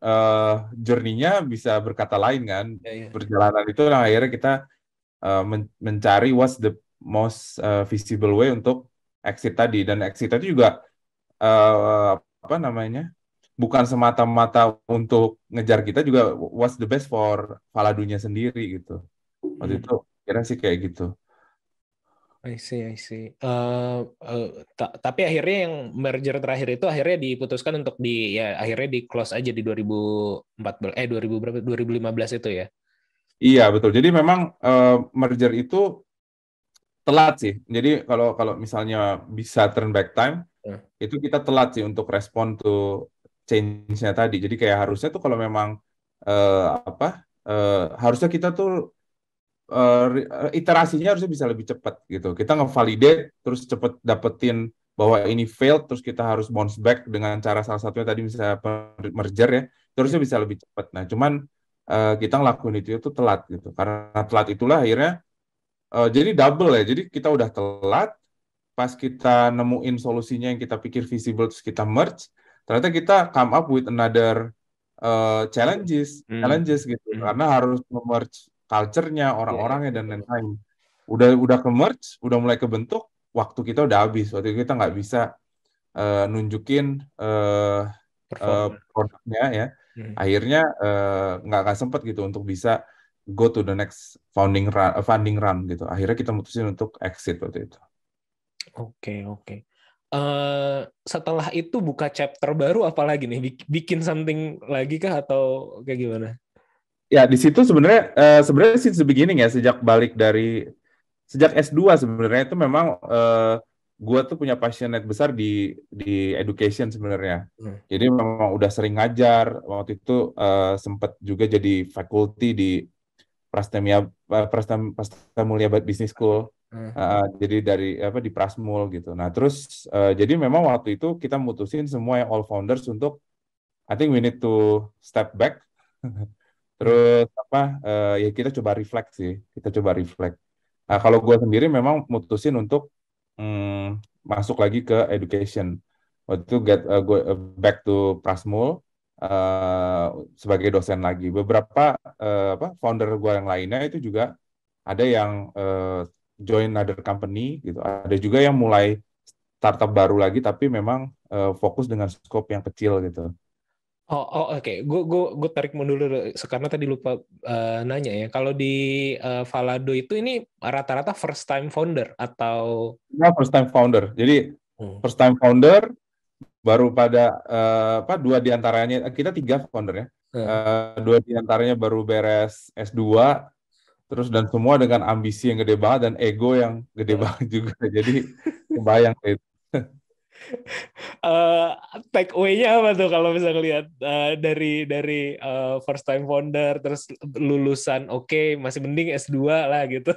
journey-nya bisa berkata lain kan. Perjalanan itu akhirnya kita mencari what's the most visible way untuk exit tadi. Dan exit itu juga bukan semata-mata untuk ngejar kita, juga what's the best for Valadonya sendiri gitu. Waktu itu kira sih kayak gitu.
I see. Tapi akhirnya yang merger terakhir itu akhirnya diputuskan untuk akhirnya di close aja di 2015 itu ya.
Iya betul. Jadi memang merger itu telat sih. Jadi kalau misalnya bisa turn back time, itu kita telat sih untuk respon to change-nya tadi. Jadi kayak harusnya tuh kalau memang harusnya kita tuh iterasinya harusnya bisa lebih cepat gitu. Kita ngevalidate terus cepet dapetin bahwa ini failed, terus kita harus bounce back dengan cara salah satunya tadi misalnya merger ya, terusnya bisa lebih cepat. Nah cuman kita ngelakuin itu tuh telat gitu. Karena telat itulah akhirnya jadi double ya. Jadi kita udah telat, pas kita nemuin solusinya yang kita pikir visible terus kita merge, ternyata kita come up with another challenges gitu. Karena harus merge culture-nya, orang-orangnya dan lain-lain. Udah ke-merge, udah mulai kebentuk, waktu kita udah habis. Waktu itu kita nggak bisa nunjukin produknya ya. Akhirnya nggak sempat gitu untuk bisa go to the next funding run gitu. Akhirnya kita mutusin untuk exit waktu itu.
Oke. Setelah itu buka chapter baru apa lagi nih? Bikin something lagi kah atau kayak gimana?
Ya di situ sebenarnya since the beginning ya, sejak S2 sebenarnya itu memang gue tuh punya passionate besar di education sebenarnya. Jadi memang udah sering ngajar. Waktu itu sempat juga jadi faculty di Prastamulia Business School. Jadi di Prasmul gitu. Nah terus jadi memang waktu itu kita mutusin semua yang all founders untuk I think we need to step back. Terus ya kita coba reflect sih. Nah, kalau gue sendiri memang mutusin untuk masuk lagi ke education. Waktu itu go back to Prasmul sebagai dosen lagi. Beberapa founder gue yang lainnya itu juga ada yang join other company gitu. Ada juga yang mulai startup baru lagi tapi memang fokus dengan scope yang kecil gitu.
Oke. Gue tarik mundur dulu karena tadi lupa nanya ya. Kalau di Valado itu ini rata-rata first time founder atau?
Nah, first time founder. Jadi first time founder baru pada dua diantaranya, kita 3 founder ya. Dua diantaranya baru beres S2, terus dan semua dengan ambisi yang gede banget dan ego yang gede banget juga. Jadi kebayang itu.
Take away-nya apa tuh kalau bisa ngelihat dari first time founder terus lulusan masih mending S2 lah gitu.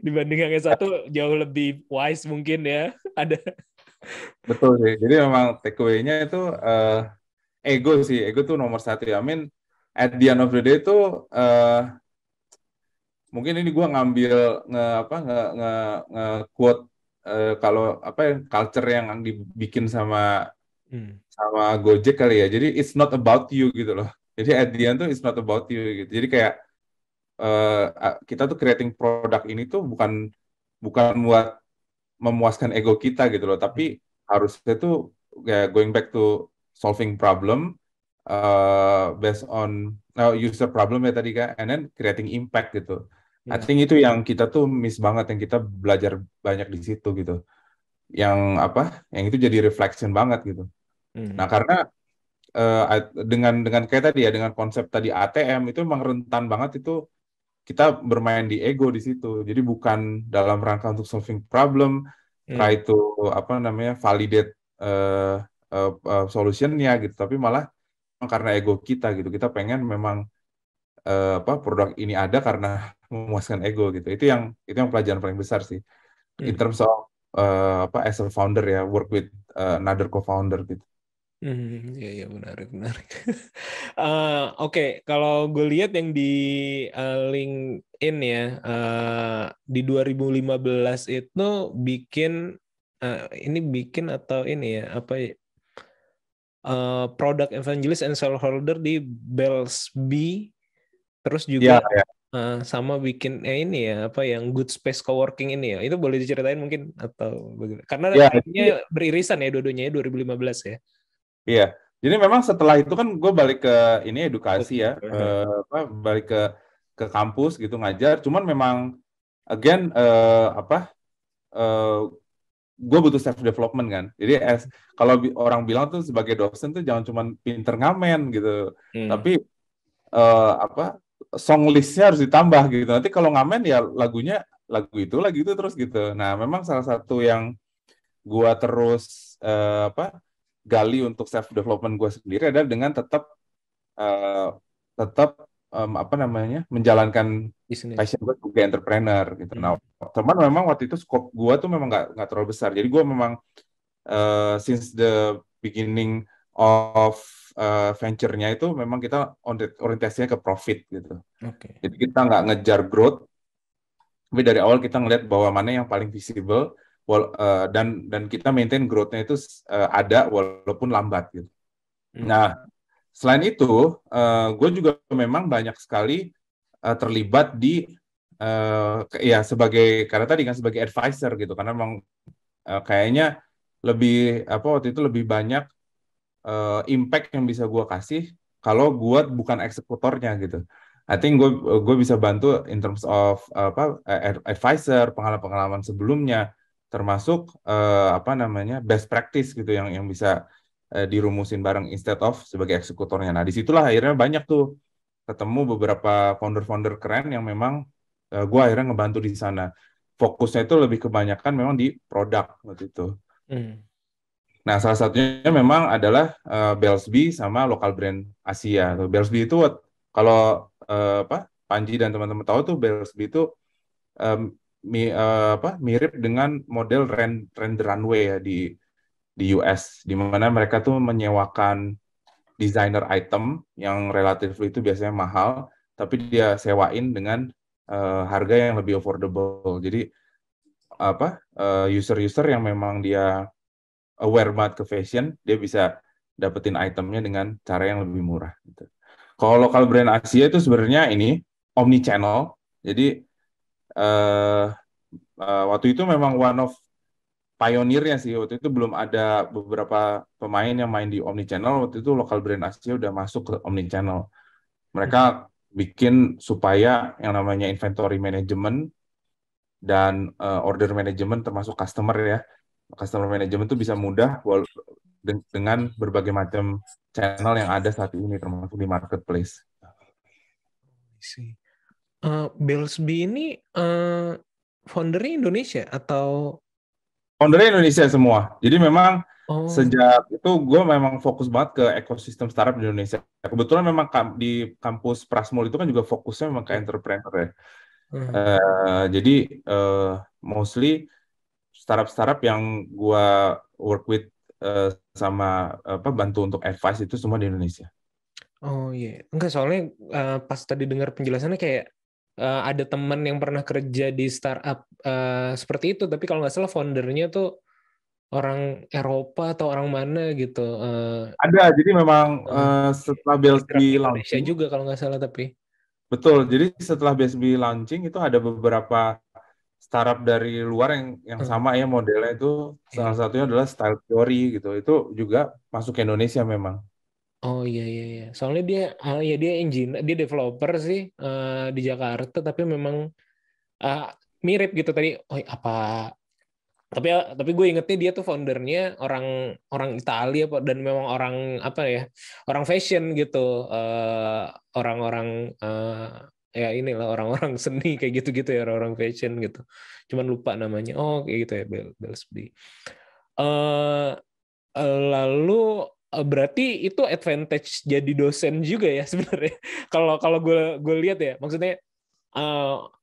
Dibanding yang S1 jauh lebih wise mungkin ya. Ada.
Betul sih. Jadi memang take away-nya itu ego sih. Ego tuh nomor satu ya. I mean, at the end of the day tuh mungkin ini gue ngambil quote kalau culture yang dibikin sama Gojek kali ya. Jadi it's not about you gitu loh. Jadi at the end tuh it's not about you gitu. Jadi kayak kita tuh creating produk ini tuh bukan buat memuaskan ego kita gitu loh, tapi harusnya tuh going back to solving problem based on user problem ya tadi kan, and then creating impact gitu. I think itu yang kita tuh miss banget, yang kita belajar banyak di situ gitu. Yang itu jadi reflection banget gitu. Nah karena dengan kayak tadi ya, dengan konsep tadi ATM itu memang rentan banget itu kita bermain di ego di situ. Jadi bukan dalam rangka untuk solving problem, try to validate solutionnya gitu, tapi malah karena ego kita gitu. Kita pengen memang produk ini ada karena memuaskan ego gitu. Itu yang pelajaran paling besar sih. In terms of as a founder ya, work with another co-founder gitu.
Iya menarik. Oke, kalau gue lihat yang di LinkedIn ya, di 2015 itu bikin product evangelist and shareholder di Belsby, terus juga sama bikin yang Good Space Coworking ini ya. Itu boleh diceritain mungkin atau bagaimana? Karena akhirnya beririsan ya dua-duanya 2015 ya.
Iya, jadi memang setelah itu kan gue balik ke ini edukasi ya, balik ke kampus gitu ngajar. Cuman memang again gue butuh self development kan. Jadi kalau orang bilang tuh sebagai dosen tuh jangan cuma pinter ngamen gitu, tapi song listnya harus ditambah gitu. Nanti kalau ngamen ya lagunya lagu itu terus gitu. Nah memang salah satu yang gue terus gali untuk self development gue sendiri adalah dengan tetap menjalankan passion gue sebagai entrepreneur gitu. Nah, teman memang waktu itu scope gue tuh memang nggak terlalu besar. Jadi gue memang since the beginning of venture-nya itu memang kita orientasinya ke profit gitu. Jadi kita nggak ngejar growth, tapi dari awal kita ngeliat bahwa mana yang paling visible. Dan kita maintain growth-nya itu ada walaupun lambat gitu. Nah, selain itu, gue juga memang banyak sekali terlibat di karena tadi kan sebagai advisor gitu, karena memang kayaknya lebih waktu itu lebih banyak impact yang bisa gue kasih kalau gue bukan eksekutornya gitu. I think gue bisa bantu in terms of advisor, pengalaman sebelumnya, termasuk best practice gitu yang bisa dirumusin bareng instead of sebagai eksekutornya. Nah disitulah akhirnya banyak tuh ketemu beberapa founder-founder keren yang memang gue akhirnya ngebantu di sana. Fokusnya itu lebih kebanyakan memang di produk waktu itu. Nah salah satunya memang adalah Belsby sama lokal brand Asia. Belsby itu kalau Panji dan teman-teman tahu tuh, Belsby itu mirip dengan model Rent the Runway ya di US, di mana mereka tuh menyewakan designer item yang relatif itu biasanya mahal, tapi dia sewain dengan harga yang lebih affordable. Jadi user-user yang memang dia aware banget ke fashion, dia bisa dapetin itemnya dengan cara yang lebih murah gitu. Kalau lokal brand Asia itu sebenarnya ini omni channel. Jadi waktu itu memang one of pionirnya sih. Waktu itu belum ada beberapa pemain yang main di omnichannel. Waktu itu lokal brand Asia udah masuk ke omnichannel. Mereka bikin supaya yang namanya inventory management dan order management termasuk customer ya. Customer management itu bisa mudah dengan berbagai macam channel yang ada saat ini termasuk di marketplace.
Belsby ini foundernya Indonesia atau?
Foundernya Indonesia semua. Jadi memang sejak itu gue memang fokus banget ke ekosistem startup di Indonesia. Kebetulan memang di kampus Prasmul itu kan juga fokusnya memang ke entrepreneur ya. Jadi mostly startup yang gue work with sama bantu untuk advice itu semua di Indonesia.
Oh iya, enggak soalnya pas tadi dengar penjelasannya kayak ada teman yang pernah kerja di startup seperti itu, tapi kalau nggak salah foundernya tuh orang Eropa atau orang mana gitu.
Ada, jadi memang setelah Belsby
Indonesia
launching
juga kalau nggak salah tapi.
betul, jadi setelah Belsby launching itu ada beberapa startup dari luar yang sama ya modelnya itu salah satunya adalah Style Theory gitu, itu juga masuk ke Indonesia memang.
Oh iya. Soalnya dia engineer, dia developer sih di Jakarta, tapi memang mirip gitu tadi. Oh apa? Tapi gue ingetnya dia tuh foundernya orang Italia dan memang orang apa ya? Orang fashion gitu. Orang-orang ya inilah orang-orang seni kayak gitu-gitu ya, orang-orang fashion gitu. Cuman lupa namanya. Oh kayak gitu ya, Belsby. Lalu berarti itu advantage jadi dosen juga ya sebenarnya. Kalau gue lihat ya, maksudnya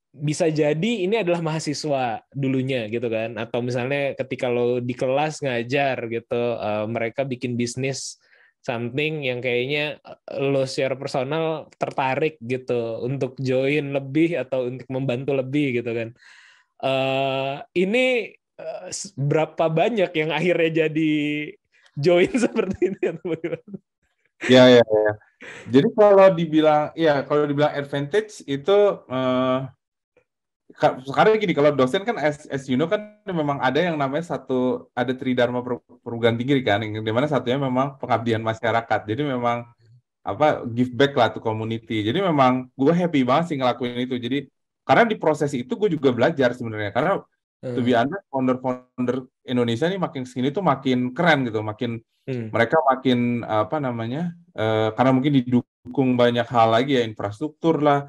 bisa jadi ini adalah mahasiswa dulunya gitu kan, atau misalnya ketika lo di kelas ngajar gitu, mereka bikin bisnis something yang kayaknya lo secara personal tertarik gitu untuk join lebih atau untuk membantu lebih gitu kan. Ini berapa banyak yang akhirnya jadi join seperti ini atau bagaimana?
Ya. Jadi kalau dibilang advantage itu sekarang gini, kalau dosen kan as you know kan memang ada yang namanya ada tridharma perguruan tinggi kan, yang dimana satunya memang pengabdian masyarakat. Jadi memang give back lah to community. Jadi memang gue happy banget sih ngelakuin itu. Jadi karena di proses itu gue juga belajar sebenarnya. Karena to be honest, founder Indonesia nih makin sini tuh makin keren gitu, mereka makin karena mungkin didukung banyak hal lagi ya, infrastruktur lah,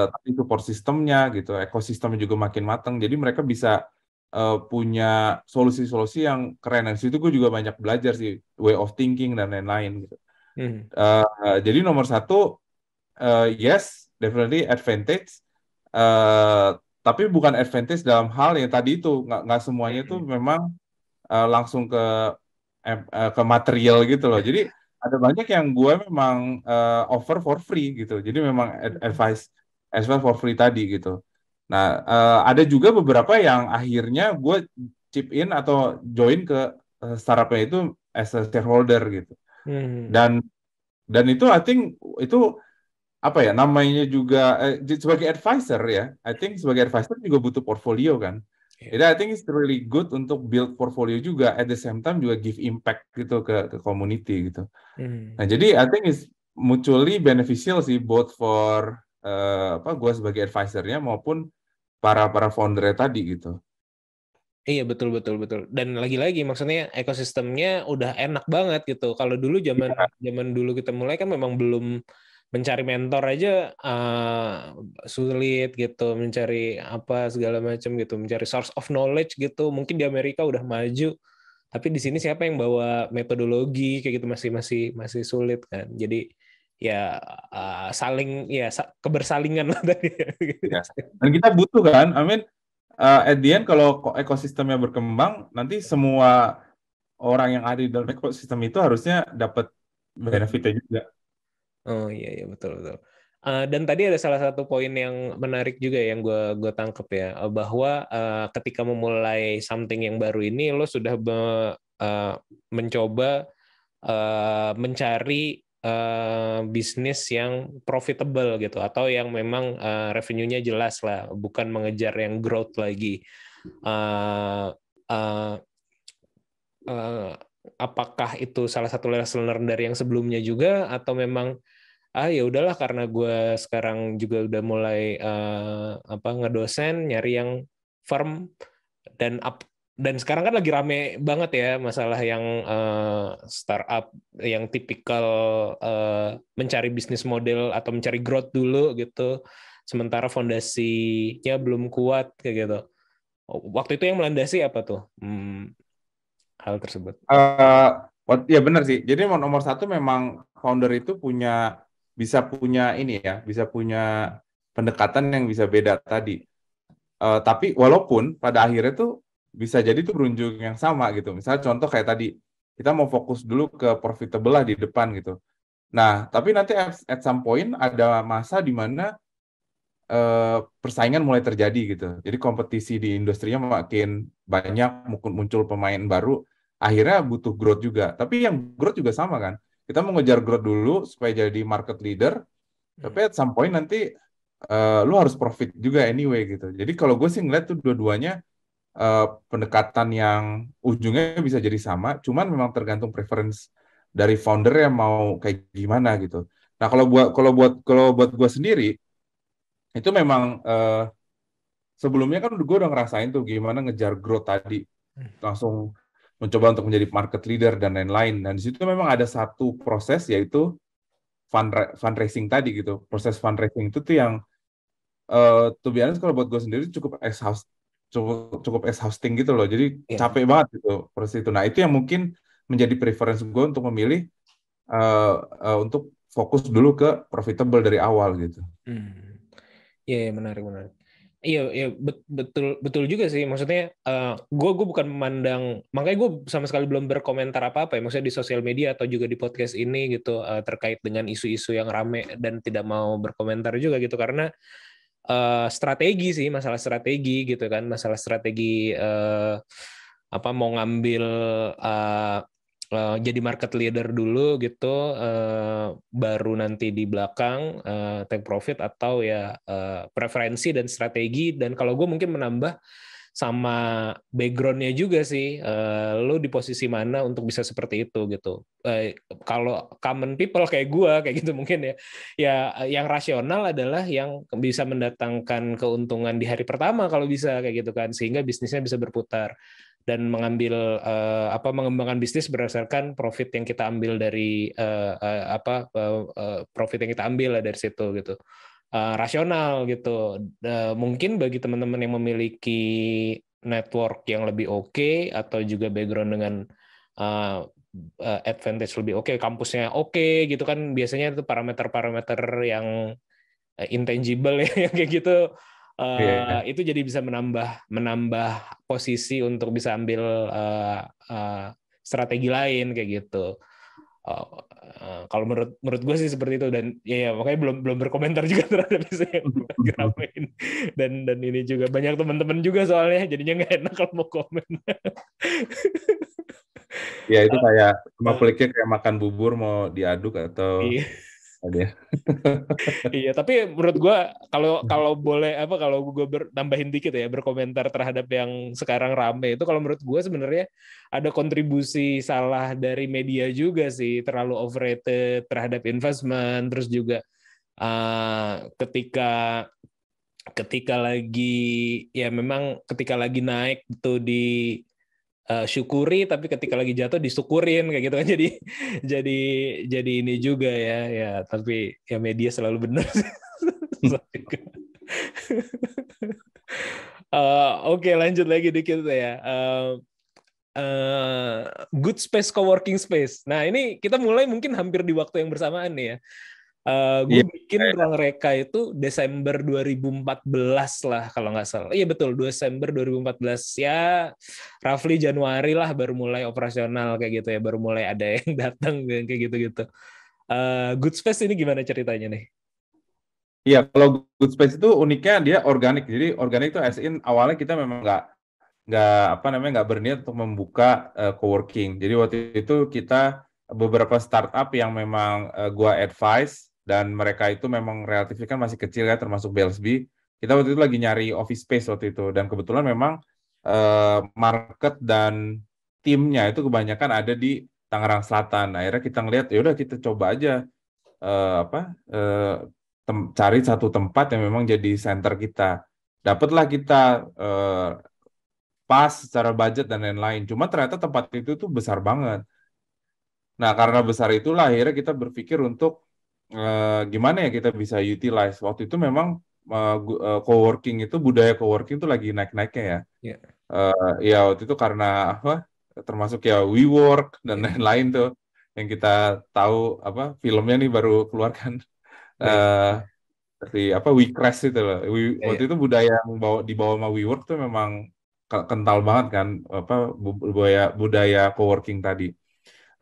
tapi support sistemnya gitu, ekosistemnya juga makin matang. Jadi mereka bisa punya solusi-solusi yang keren. Dan situ gue juga banyak belajar sih, way of thinking dan lain-lain gitu. Jadi nomor satu, yes, definitely advantage. Tapi bukan advantage dalam hal yang tadi itu, nggak semuanya itu memang langsung ke material gitu loh. Jadi ada banyak yang gue memang offer for free gitu. Jadi memang advice for free tadi gitu. Nah, ada juga beberapa yang akhirnya gue chip in atau join ke startupnya itu as a shareholder gitu. Dan itu I think itu namanya juga sebagai advisor ya. I think sebagai advisor juga butuh portfolio kan. Jadi I think it's really good untuk build portfolio juga, at the same time juga give impact gitu ke community gitu. Nah jadi I think it's mutually beneficial sih, both for gue sebagai advisornya maupun para founder tadi gitu.
Iya betul. Dan lagi-lagi maksudnya ekosistemnya udah enak banget gitu. Kalau dulu zaman dulu kita mulai kan memang belum, mencari mentor aja sulit gitu, mencari apa segala macam gitu, mencari source of knowledge gitu. Mungkin di Amerika udah maju, tapi di sini siapa yang bawa metodologi kayak gitu masih sulit kan. Jadi ya kebersalingan lah tadi.
Ya. Dan kita butuh kan, at the end kalau ekosistemnya berkembang, nanti semua orang yang ada di dalam ekosistem itu harusnya dapat benefitnya juga.
Oh iya betul. Dan tadi ada salah satu poin yang menarik juga yang gue tangkep ya, bahwa ketika memulai something yang baru ini lo sudah mencoba mencari bisnis yang profitable gitu, atau yang memang revenue-nya jelas lah, bukan mengejar yang growth lagi. Apakah itu salah satu lesson learned dari yang sebelumnya juga, atau memang ya udahlah karena gue sekarang juga udah mulai ngedosen, nyari yang firm dan dan sekarang kan lagi rame banget ya masalah yang startup yang tipikal mencari bisnis model atau mencari growth dulu gitu, sementara fondasinya belum kuat kayak gitu. Waktu itu yang melandasi apa tuh hal tersebut?
Ya benar sih. Jadi nomor satu memang founder itu bisa punya pendekatan yang bisa beda tadi. Tapi walaupun pada akhirnya tuh bisa jadi tuh berujung yang sama gitu. Misalnya contoh kayak tadi, kita mau fokus dulu ke profitable lah di depan gitu. Nah, tapi nanti at some point ada masa di mana persaingan mulai terjadi gitu. Jadi kompetisi di industrinya makin banyak, muncul pemain baru, akhirnya butuh growth juga. Tapi yang growth juga sama kan. Kita mau ngejar growth dulu supaya jadi market leader, tapi at some point nanti lu harus profit juga anyway gitu. Jadi kalau gue sih ngeliat tuh dua-duanya pendekatan yang ujungnya bisa jadi sama, cuman memang tergantung preference dari founder yang mau kayak gimana gitu. Nah kalau buat gue sendiri itu memang sebelumnya kan gue udah ngerasain tuh gimana ngejar growth tadi, langsung mencoba untuk menjadi market leader dan lain-lain. Dan di situ memang ada satu proses yaitu fundraising tadi gitu. Proses fundraising itu tuh yang to be honest kalau buat gue sendiri cukup exhausting gitu loh. Jadi capek banget gitu proses itu. Nah itu yang mungkin menjadi preference gue untuk memilih untuk fokus dulu ke profitable dari awal gitu.
Iya, menarik. Iya, betul juga sih. Maksudnya, gue bukan memandang, makanya gue sama sekali belum berkomentar apa-apa ya. Maksudnya di sosial media atau juga di podcast ini gitu terkait dengan isu-isu yang rame dan tidak mau berkomentar juga gitu karena strategi sih, masalah strategi gitu kan, masalah strategi mau ngambil jadi market leader dulu gitu, baru nanti di belakang take profit atau ya preferensi dan strategi. Dan kalau gue mungkin menambah sama background-nya juga sih, lo di posisi mana untuk bisa seperti itu gitu. Kalau common people kayak gue kayak gitu mungkin ya yang rasional adalah yang bisa mendatangkan keuntungan di hari pertama kalau bisa kayak gitu kan, sehingga bisnisnya bisa berputar dan mengambil mengembangkan bisnis berdasarkan profit yang kita ambil dari profit yang kita ambil dari situ gitu. Rasional gitu. Mungkin bagi teman-teman yang memiliki network yang lebih oke atau juga background dengan advantage lebih oke, kampusnya oke gitu kan, biasanya itu parameter-parameter yang intangible ya kayak gitu. Itu jadi bisa menambah posisi untuk bisa ambil strategi lain kayak gitu. Kalau menurut gue sih seperti itu, dan ya makanya belum berkomentar juga terhadap isu yang ramein dan ini juga banyak teman-teman juga soalnya jadinya nggak enak kalau mau komen.
Ya itu kayak sama peliknya kayak makan bubur mau diaduk atau
Iya, tapi menurut gue kalau boleh kalau gue tambahin dikit ya berkomentar terhadap yang sekarang rame itu, kalau menurut gue sebenarnya ada kontribusi salah dari media juga sih, terlalu overrated terhadap investment, terus juga ketika lagi naik itu syukuri, tapi ketika lagi jatuh disyukurin kayak gitu kan, jadi ini juga ya tapi ya media selalu benar. Oke, lanjut lagi dikit ya. Good Space Coworking Space. Nah ini kita mulai mungkin hampir di waktu yang bersamaan nih ya. Gue bikin Ruang Reka itu Desember 2014 lah kalau nggak salah. Iya betul, Desember 2014 ya, roughly Januari lah baru mulai operasional kayak gitu ya, baru mulai ada yang datang kayak gitu-gitu. Good Space ini gimana ceritanya nih?
Iya, kalau Good Space itu uniknya dia organik. Jadi organik itu as in awalnya kita memang nggak berniat untuk membuka coworking. Jadi waktu itu kita beberapa startup yang memang gua advice, dan mereka itu memang relatif kan masih kecil ya, termasuk BLSB. Kita waktu itu lagi nyari office space waktu itu, dan kebetulan memang market dan timnya itu kebanyakan ada di Tangerang Selatan. Akhirnya kita ngelihat ya udah kita coba aja cari satu tempat yang memang jadi center kita. Dapatlah kita pas secara budget dan lain-lain. Cuma ternyata tempat itu tuh besar banget. Nah, karena besar itulah akhirnya kita berpikir untuk gimana ya kita bisa utilize. Waktu itu memang coworking itu, budaya coworking itu lagi naik-naiknya ya.
Yeah.
Ya waktu itu karena apa? Termasuk ya WeWork dan lain-lain tuh yang kita tahu apa filmnya nih baru keluar kan. Seperti apa WeCrash itu loh. Waktu itu budaya yang dibawa sama WeWork tuh memang kental banget kan apa budaya coworking tadi.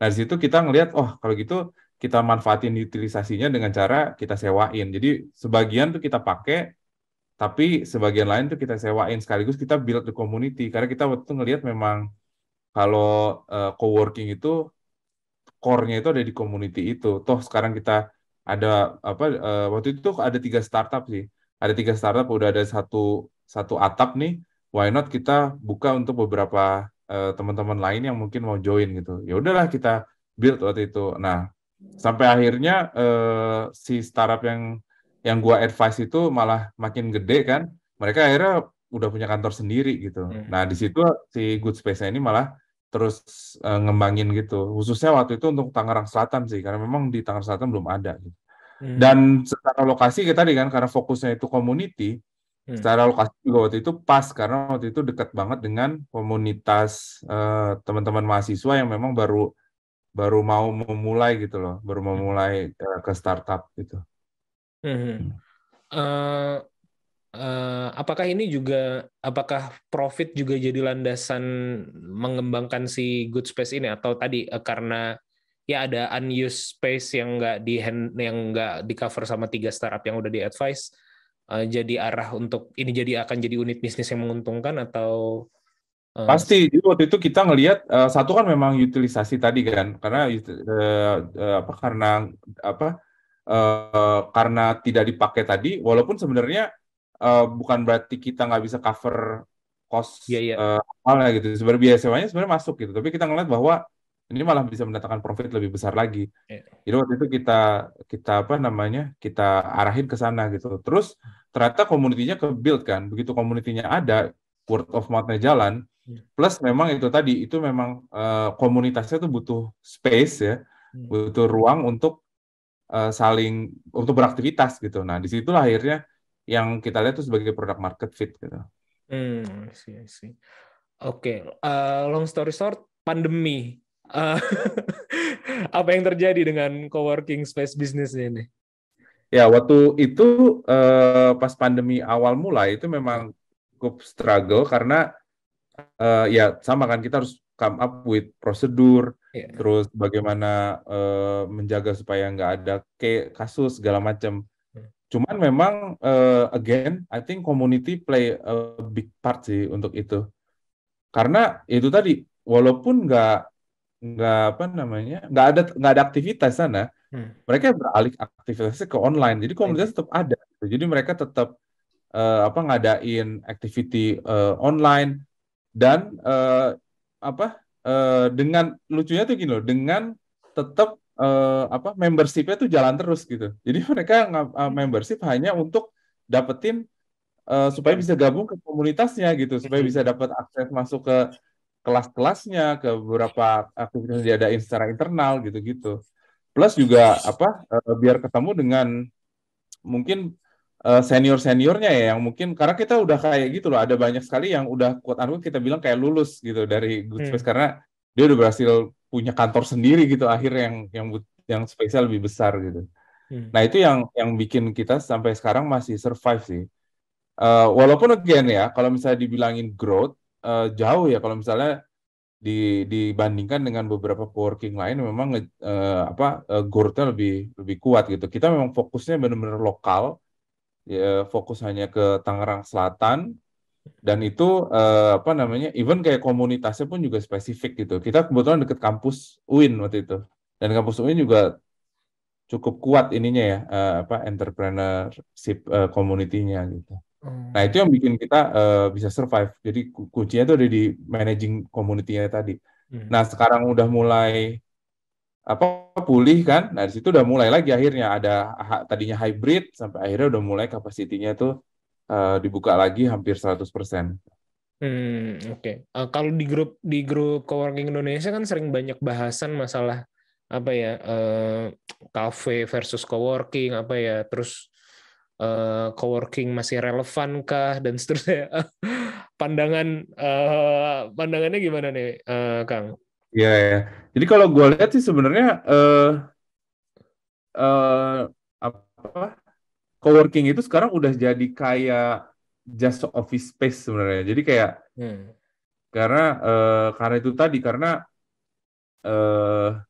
Nah, di situ kita ngelihat kalau gitu kita manfaatin utilisasinya dengan cara kita sewain. Jadi sebagian tuh kita pakai, tapi sebagian lain tuh kita sewain, sekaligus kita build the community. Karena kita waktu itu ngelihat memang kalau coworking itu core-nya itu ada di community itu. Toh sekarang kita ada apa waktu itu ada 3 startup sih. Ada 3 startup, udah ada satu atap nih. Why not kita buka untuk beberapa teman-teman lain yang mungkin mau join gitu. Ya udahlah kita build waktu itu. Nah, sampai akhirnya si startup yang gua advice itu malah makin gede kan. Mereka akhirnya udah punya kantor sendiri gitu. Nah, di situ si Good Space ini malah terus ngembangin gitu. Khususnya waktu itu untuk Tangerang Selatan sih, karena memang di Tangerang Selatan belum ada gitu. Dan secara lokasi kita tadi kan karena fokusnya itu community, secara lokasi juga waktu itu pas karena waktu itu dekat banget dengan komunitas teman-teman mahasiswa yang memang baru mau memulai gitu loh, baru mau mulai ke startup gitu.
Apakah profit juga jadi landasan mengembangkan si Good Space ini, atau tadi karena ya ada unused space yang nggak di cover sama 3 startup yang udah di advise, jadi arah untuk ini akan jadi unit bisnis yang menguntungkan atau
pasti. Jadi waktu itu kita ngelihat satu kan memang utilisasi tadi kan, karena karena tidak dipakai tadi, walaupun sebenarnya bukan berarti kita nggak bisa cover cost awalnya gitu. Sebenarnya biaya sewanya sebenarnya masuk gitu, tapi kita ngeliat bahwa ini malah bisa mendatangkan profit lebih besar lagi. Jadi waktu itu kita arahin ke sana gitu. Terus ternyata komunitinya ke build kan. Begitu komunitinya ada, word of mouth-nya jalan. Plus memang itu tadi, itu memang komunitasnya tuh butuh space ya, butuh ruang untuk untuk beraktivitas gitu. Nah, disitulah akhirnya yang kita lihat tuh sebagai product market fit gitu.
I see. Oke, long story short, pandemi. Apa yang terjadi dengan coworking space bisnisnya ini?
Ya, waktu itu pas pandemi awal mulai itu memang cukup struggle karena ya sama kan, kita harus come up with prosedur, terus bagaimana menjaga supaya nggak ada kasus segala macam. Cuman memang again, I think community play a big part sih untuk itu. Karena itu tadi, walaupun nggak ada aktivitas sana, mereka beralih aktivitasnya ke online. Jadi komunitas tetap ada. Jadi mereka tetap ngadain activity online, dan dengan lucunya tuh gini loh, dengan tetap membership-nya tuh jalan terus gitu. Jadi mereka membership hanya untuk dapetin supaya bisa gabung ke komunitasnya gitu, supaya bisa dapat akses masuk ke kelas-kelasnya, ke beberapa aktivitas yang diadain secara internal gitu-gitu. Plus juga biar ketemu dengan mungkin senior-seniornya ya, yang mungkin karena kita udah kayak gitu loh, ada banyak sekali yang udah quote-unquote kita bilang kayak lulus gitu dari Good Space karena dia udah berhasil punya kantor sendiri gitu akhirnya yang spesial lebih besar gitu. Nah, itu yang bikin kita sampai sekarang masih survive sih. Walaupun again ya, kalau misalnya dibilangin growth jauh ya, kalau misalnya dibandingkan dengan beberapa coworking lain memang growth-nya lebih kuat gitu. Kita memang fokusnya benar-benar lokal, ya, fokus hanya ke Tangerang Selatan, dan itu even kayak komunitasnya pun juga spesifik gitu. Kita kebetulan deket kampus UIN waktu itu, dan kampus UIN juga cukup kuat ininya ya, entrepreneurship community-nya gitu. Nah, itu yang bikin kita bisa survive. Jadi kuncinya itu ada di managing community-nya tadi. Nah, sekarang udah mulai pulih kan. Nah, di situ udah mulai lagi akhirnya ada tadinya hybrid sampai akhirnya udah mulai kapasitinya tuh dibuka lagi hampir 100%.
Oke. Kalau di grup Coworking Indonesia kan sering banyak bahasan masalah apa ya, cafe versus coworking apa ya, terus coworking masih relevan kah dan seterusnya. Pandangannya gimana nih, Kang?
Iya, ya. Jadi kalau gue lihat sih sebenarnya apa coworking itu sekarang udah jadi kayak just office space sebenarnya. Jadi kayak karena itu tadi karena eh,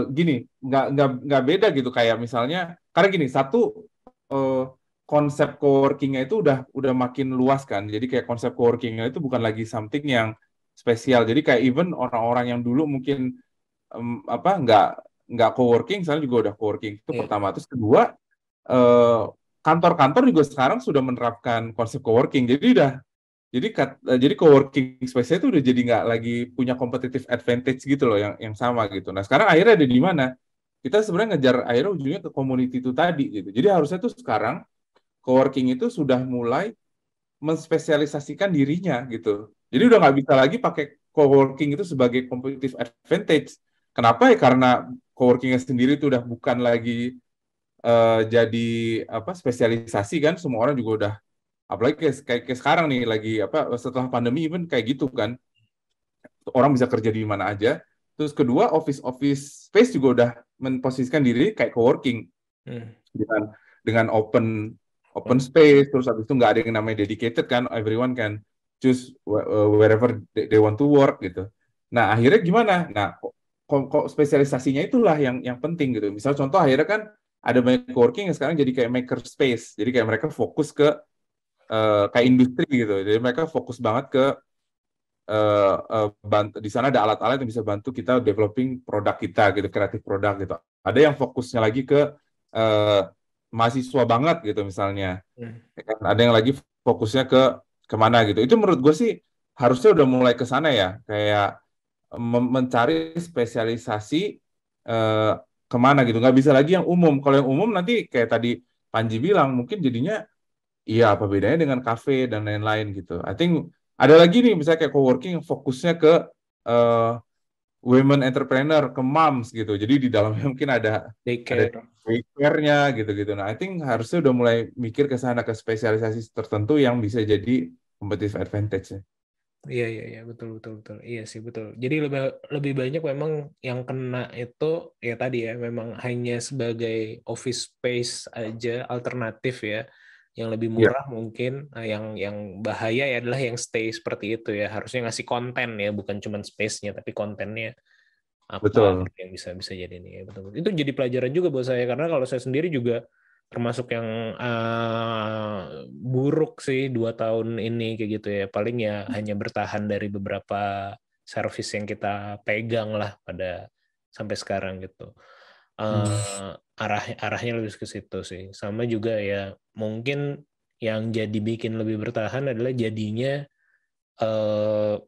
gini nggak beda gitu kayak misalnya karena gini satu eh, konsep coworkingnya itu udah makin luas kan. Jadi kayak konsep coworkingnya itu bukan lagi something yang spesial. Jadi kayak even orang-orang yang dulu mungkin apa nggak coworking sekarang juga udah coworking. Itu pertama. Terus kedua eh, kantor-kantor juga sekarang sudah menerapkan konsep coworking. Jadi coworking space itu udah jadi nggak lagi punya competitive advantage gitu loh yang sama gitu. Nah sekarang akhirnya ada di mana? Kita sebenarnya ngejar akhirnya ujungnya ke community itu tadi gitu. Jadi harusnya tuh sekarang coworking itu sudah mulai menspesialisasikan dirinya gitu. Jadi udah nggak bisa lagi pakai coworking itu sebagai competitive advantage. Kenapa ya? Karena coworkingnya sendiri itu udah bukan lagi jadi spesialisasi kan. Semua orang juga udah apalagi kayak sekarang nih lagi setelah pandemi even kayak gitu kan. Orang bisa kerja di mana aja. Terus kedua office space juga udah memposisikan diri kayak coworking dengan open space, terus habis itu nggak ada yang namanya dedicated kan, everyone can choose wherever they want to work gitu. Nah akhirnya gimana? Nah kok spesialisasinya itulah yang penting gitu. Misal contoh akhirnya kan ada banyak coworking yang sekarang jadi kayak maker space, jadi kayak mereka fokus ke kayak industri gitu. Jadi mereka fokus banget ke di sana ada alat-alat yang bisa bantu kita developing produk kita gitu, kreatif produk gitu. Ada yang fokusnya lagi ke mahasiswa banget gitu misalnya. Ada yang lagi fokusnya ke kemana gitu. Itu menurut gue sih harusnya udah mulai ke sana ya, kayak mencari spesialisasi kemana gitu. Nggak bisa lagi yang umum. Kalau yang umum nanti kayak tadi Panji bilang mungkin jadinya iya apa bedanya dengan kafe dan lain-lain gitu. I think ada lagi nih misalnya kayak coworking yang fokusnya ke women entrepreneur, ke moms gitu. Jadi di dalamnya mungkin ada daycare-nya gitu-gitu. Nah, I think harusnya udah mulai mikir ke sana ke spesialisasi tertentu yang bisa jadi competitive advantage ya.
Iya betul. Iya sih betul. Jadi lebih banyak memang yang kena itu ya tadi ya memang hanya sebagai office space aja alternatif ya, yang lebih murah mungkin. Yang bahaya ya adalah yang stay seperti itu ya. Harusnya ngasih konten ya, bukan cuma space-nya tapi kontennya apa
Betul.
yang bisa jadi ini ya betul. Itu jadi pelajaran juga buat saya karena kalau saya sendiri juga termasuk yang buruk sih 2 tahun ini kayak gitu ya. Paling ya hanya bertahan dari beberapa service yang kita pegang lah pada sampai sekarang gitu. Arahnya lebih ke situ sih. Sama juga ya mungkin yang jadi bikin lebih bertahan adalah jadinya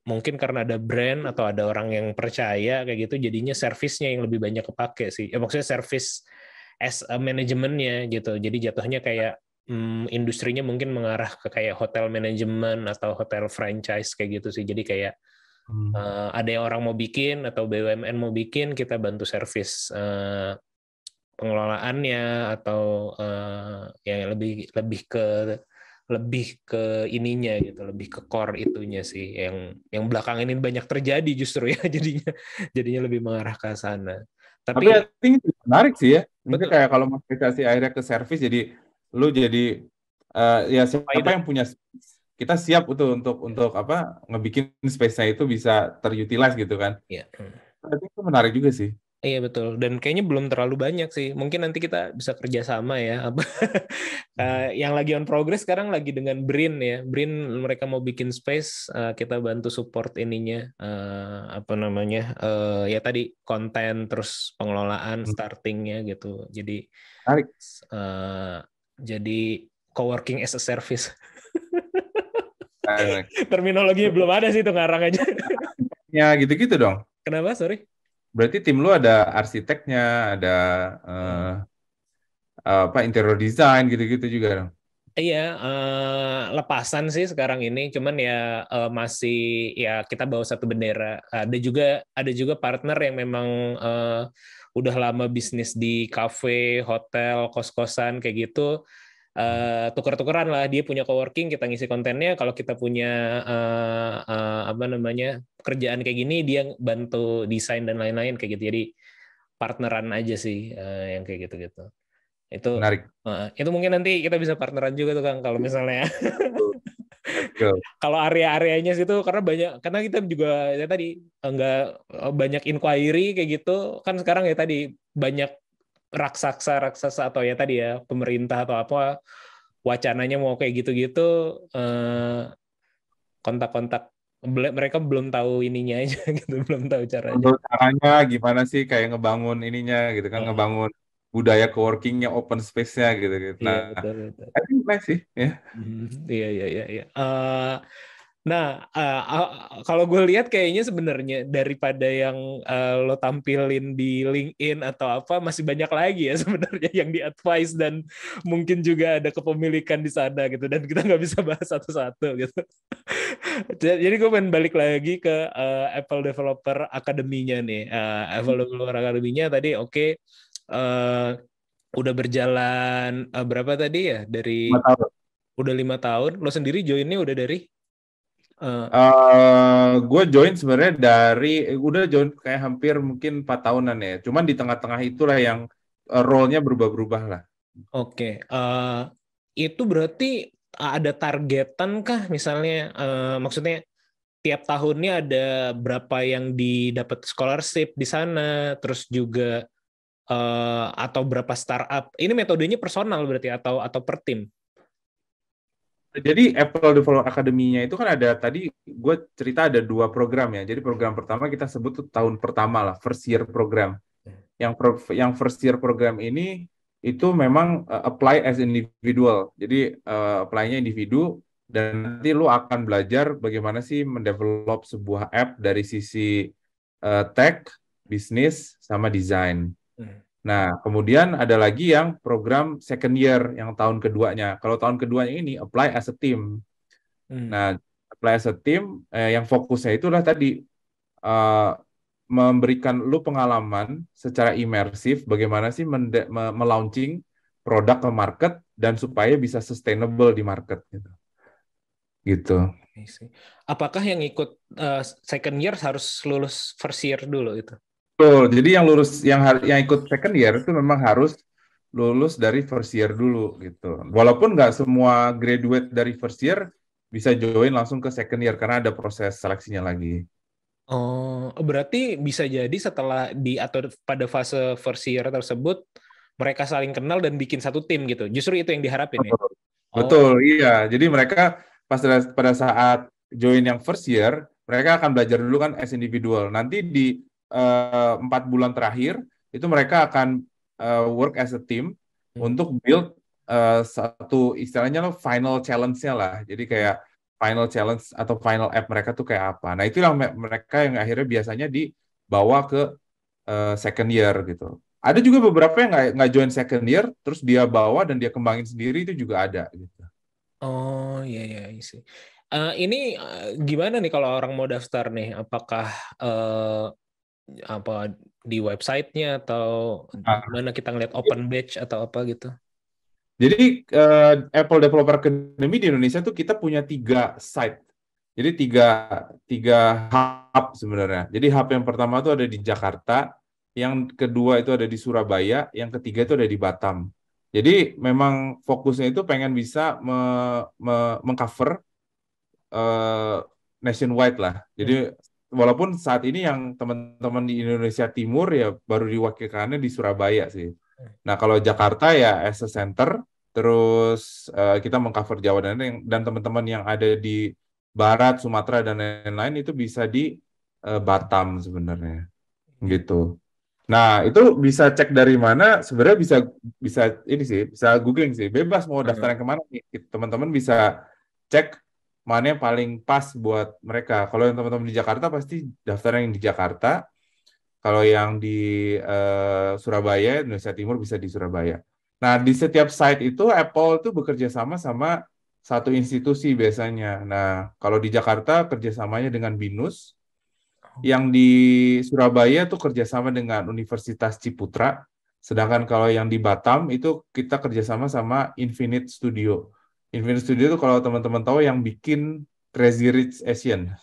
mungkin karena ada brand atau ada orang yang percaya kayak gitu, jadinya servisnya yang lebih banyak kepake sih. Ya, maksudnya service as a manajemennya gitu. Jadi jatuhnya kayak industrinya mungkin mengarah ke kayak hotel manajemen atau hotel franchise kayak gitu sih. Jadi kayak ada yang orang mau bikin atau BUMN mau bikin, kita bantu servis pengelolaannya atau yang lebih ke ininya gitu, lebih ke core itunya sih yang belakangan ini banyak terjadi justru ya, jadinya lebih mengarah ke sana. Tapi
I think itu menarik sih ya. Mungkin kayak kalau motivasi akhirnya ke service jadi lu jadi ya siapa yang punya kita siap untuk ngebikin space-nya itu bisa terutilize gitu kan.
Iya.
Tapi itu menarik juga sih.
Iya betul, dan kayaknya belum terlalu banyak sih. Mungkin nanti kita bisa kerja sama ya. Yang lagi on progress sekarang lagi dengan Brin ya. Brin mereka mau bikin space, kita bantu support ininya. Ya tadi konten terus pengelolaan startingnya gitu. Jadi
menarik.
Jadi coworking as a service. Terminologinya belum ada sih itu, ngarang aja.
Ya gitu-gitu dong.
Kenapa? Sorry.
Berarti tim lu ada arsiteknya, ada interior design gitu-gitu juga dong.
Iya, lepasan sih sekarang ini, cuman ya masih ya kita bawa satu bendera. Ada juga partner yang memang udah lama bisnis di kafe, hotel, kos-kosan kayak gitu. Tuker-tukeran lah, dia punya coworking, kita ngisi kontennya. Kalau kita punya apa namanya pekerjaan kayak gini, dia bantu desain dan lain-lain kayak gitu. Jadi partneran aja sih yang kayak gitu-gitu.
Menarik.
Itu mungkin nanti kita bisa partneran juga tuh Kang kalau misalnya
Let's go.
kalau area-areanya situ karena kita juga ya tadi enggak banyak inquiry kayak gitu kan sekarang ya tadi banyak raksasa atau ya tadi ya pemerintah atau apa wacananya mau kayak gitu-gitu kontak-kontak mereka belum tahu ininya aja gitu, belum tahu caranya.
Untuk caranya gimana sih kayak ngebangun ininya gitu kan, ngebangun budaya coworking-nya, open space-nya gitu.
Iya,
Nah,
betul.
I think nice sih ya.
Iya. Nah, kalau gue lihat kayaknya sebenarnya daripada yang lo tampilin di LinkedIn atau apa masih banyak lagi ya sebenarnya yang di advice dan mungkin juga ada kepemilikan di sana gitu dan kita nggak bisa bahas satu-satu gitu. Jadi gue pengen balik lagi ke Apple Developer Academy-nya nih. Apple Developer Academy-nya tadi oke. Udah berjalan berapa tadi ya dari
5 tahun.
udah 5 tahun. Lo sendiri joinnya udah dari
Gue join sebenarnya udah join kayak hampir mungkin 4 tahunan ya. Cuman di tengah-tengah itulah yang role-nya berubah-berubah lah.
Oke. Itu berarti ada targetan kah misalnya maksudnya tiap tahunnya ada berapa yang didapat scholarship di sana terus juga atau berapa startup. Ini metodenya personal berarti atau per tim?
Jadi Apple Developer Academy-nya itu kan ada tadi gue cerita ada 2 program ya. Jadi program pertama kita sebut tuh tahun pertama lah, first year program. Yang first year program ini itu memang apply as individual. Jadi apply-nya individu dan nanti lu akan belajar bagaimana sih mendevelop sebuah app dari sisi tech, bisnis sama desain. Nah, kemudian ada lagi yang program second year, yang tahun keduanya. Kalau tahun keduanya ini, apply as a team. Nah, apply as a team, yang fokusnya itulah tadi, memberikan lu pengalaman secara imersif, bagaimana sih melaunching produk ke market, dan supaya bisa sustainable di market. Gitu.
Apakah yang ikut second year harus lulus first year dulu itu?
Betul, jadi yang ikut second year itu memang harus lulus dari first year dulu gitu. Walaupun nggak semua graduate dari first year bisa join langsung ke second year karena ada proses seleksinya lagi.
Oh, berarti bisa jadi setelah atau pada fase first year tersebut mereka saling kenal dan bikin satu tim gitu. Justru itu yang diharapin ya.
Betul, iya. Jadi mereka pada saat join yang first year, mereka akan belajar dulu kan as individual. Nanti di 4 bulan terakhir itu mereka akan work as a team untuk build satu istilahnya lo final challenge-nya lah. Jadi kayak final challenge atau final app mereka tuh kayak apa. Nah, itulah mereka yang akhirnya biasanya dibawa ke second year gitu. Ada juga beberapa yang nggak join second year, terus dia bawa dan dia kembangin sendiri, itu juga ada gitu.
Oh iya sih. Ini gimana nih kalau orang mau daftar nih? Apakah apa di websitenya atau gimana kita ngeliat open batch atau apa gitu?
Jadi Apple Developer Academy di Indonesia tuh kita punya 3 site. Jadi tiga hub sebenarnya. Jadi hub yang pertama tuh ada di Jakarta, yang kedua itu ada di Surabaya, yang ketiga itu ada di Batam. Jadi memang fokusnya itu pengen bisa mengcover nationwide lah. Jadi walaupun saat ini yang teman-teman di Indonesia Timur ya baru diwakilkannya di Surabaya sih. Nah, kalau Jakarta ya as a center, terus kita mengcover Jawa dan teman-teman yang ada di Barat, Sumatera dan lain-lain itu bisa di Batam sebenarnya. Gitu. Nah, itu bisa cek dari mana? Sebenarnya bisa ini sih, bisa googling sih. Bebas mau daftar yang kemana nih. Teman-teman bisa cek mana yang paling pas buat mereka. Kalau yang teman-teman di Jakarta pasti daftar yang di Jakarta. Kalau yang di Surabaya, Indonesia Timur bisa di Surabaya. Nah, di setiap site itu Apple tuh bekerja sama sama satu institusi biasanya. Nah, kalau di Jakarta kerjasamanya dengan BINUS, yang di Surabaya tuh kerjasama dengan Universitas Ciputra, sedangkan kalau yang di Batam itu kita kerjasama sama Infinite Studio. Infinite Studio itu kalau teman-teman tahu yang bikin Crazy Rich Asian.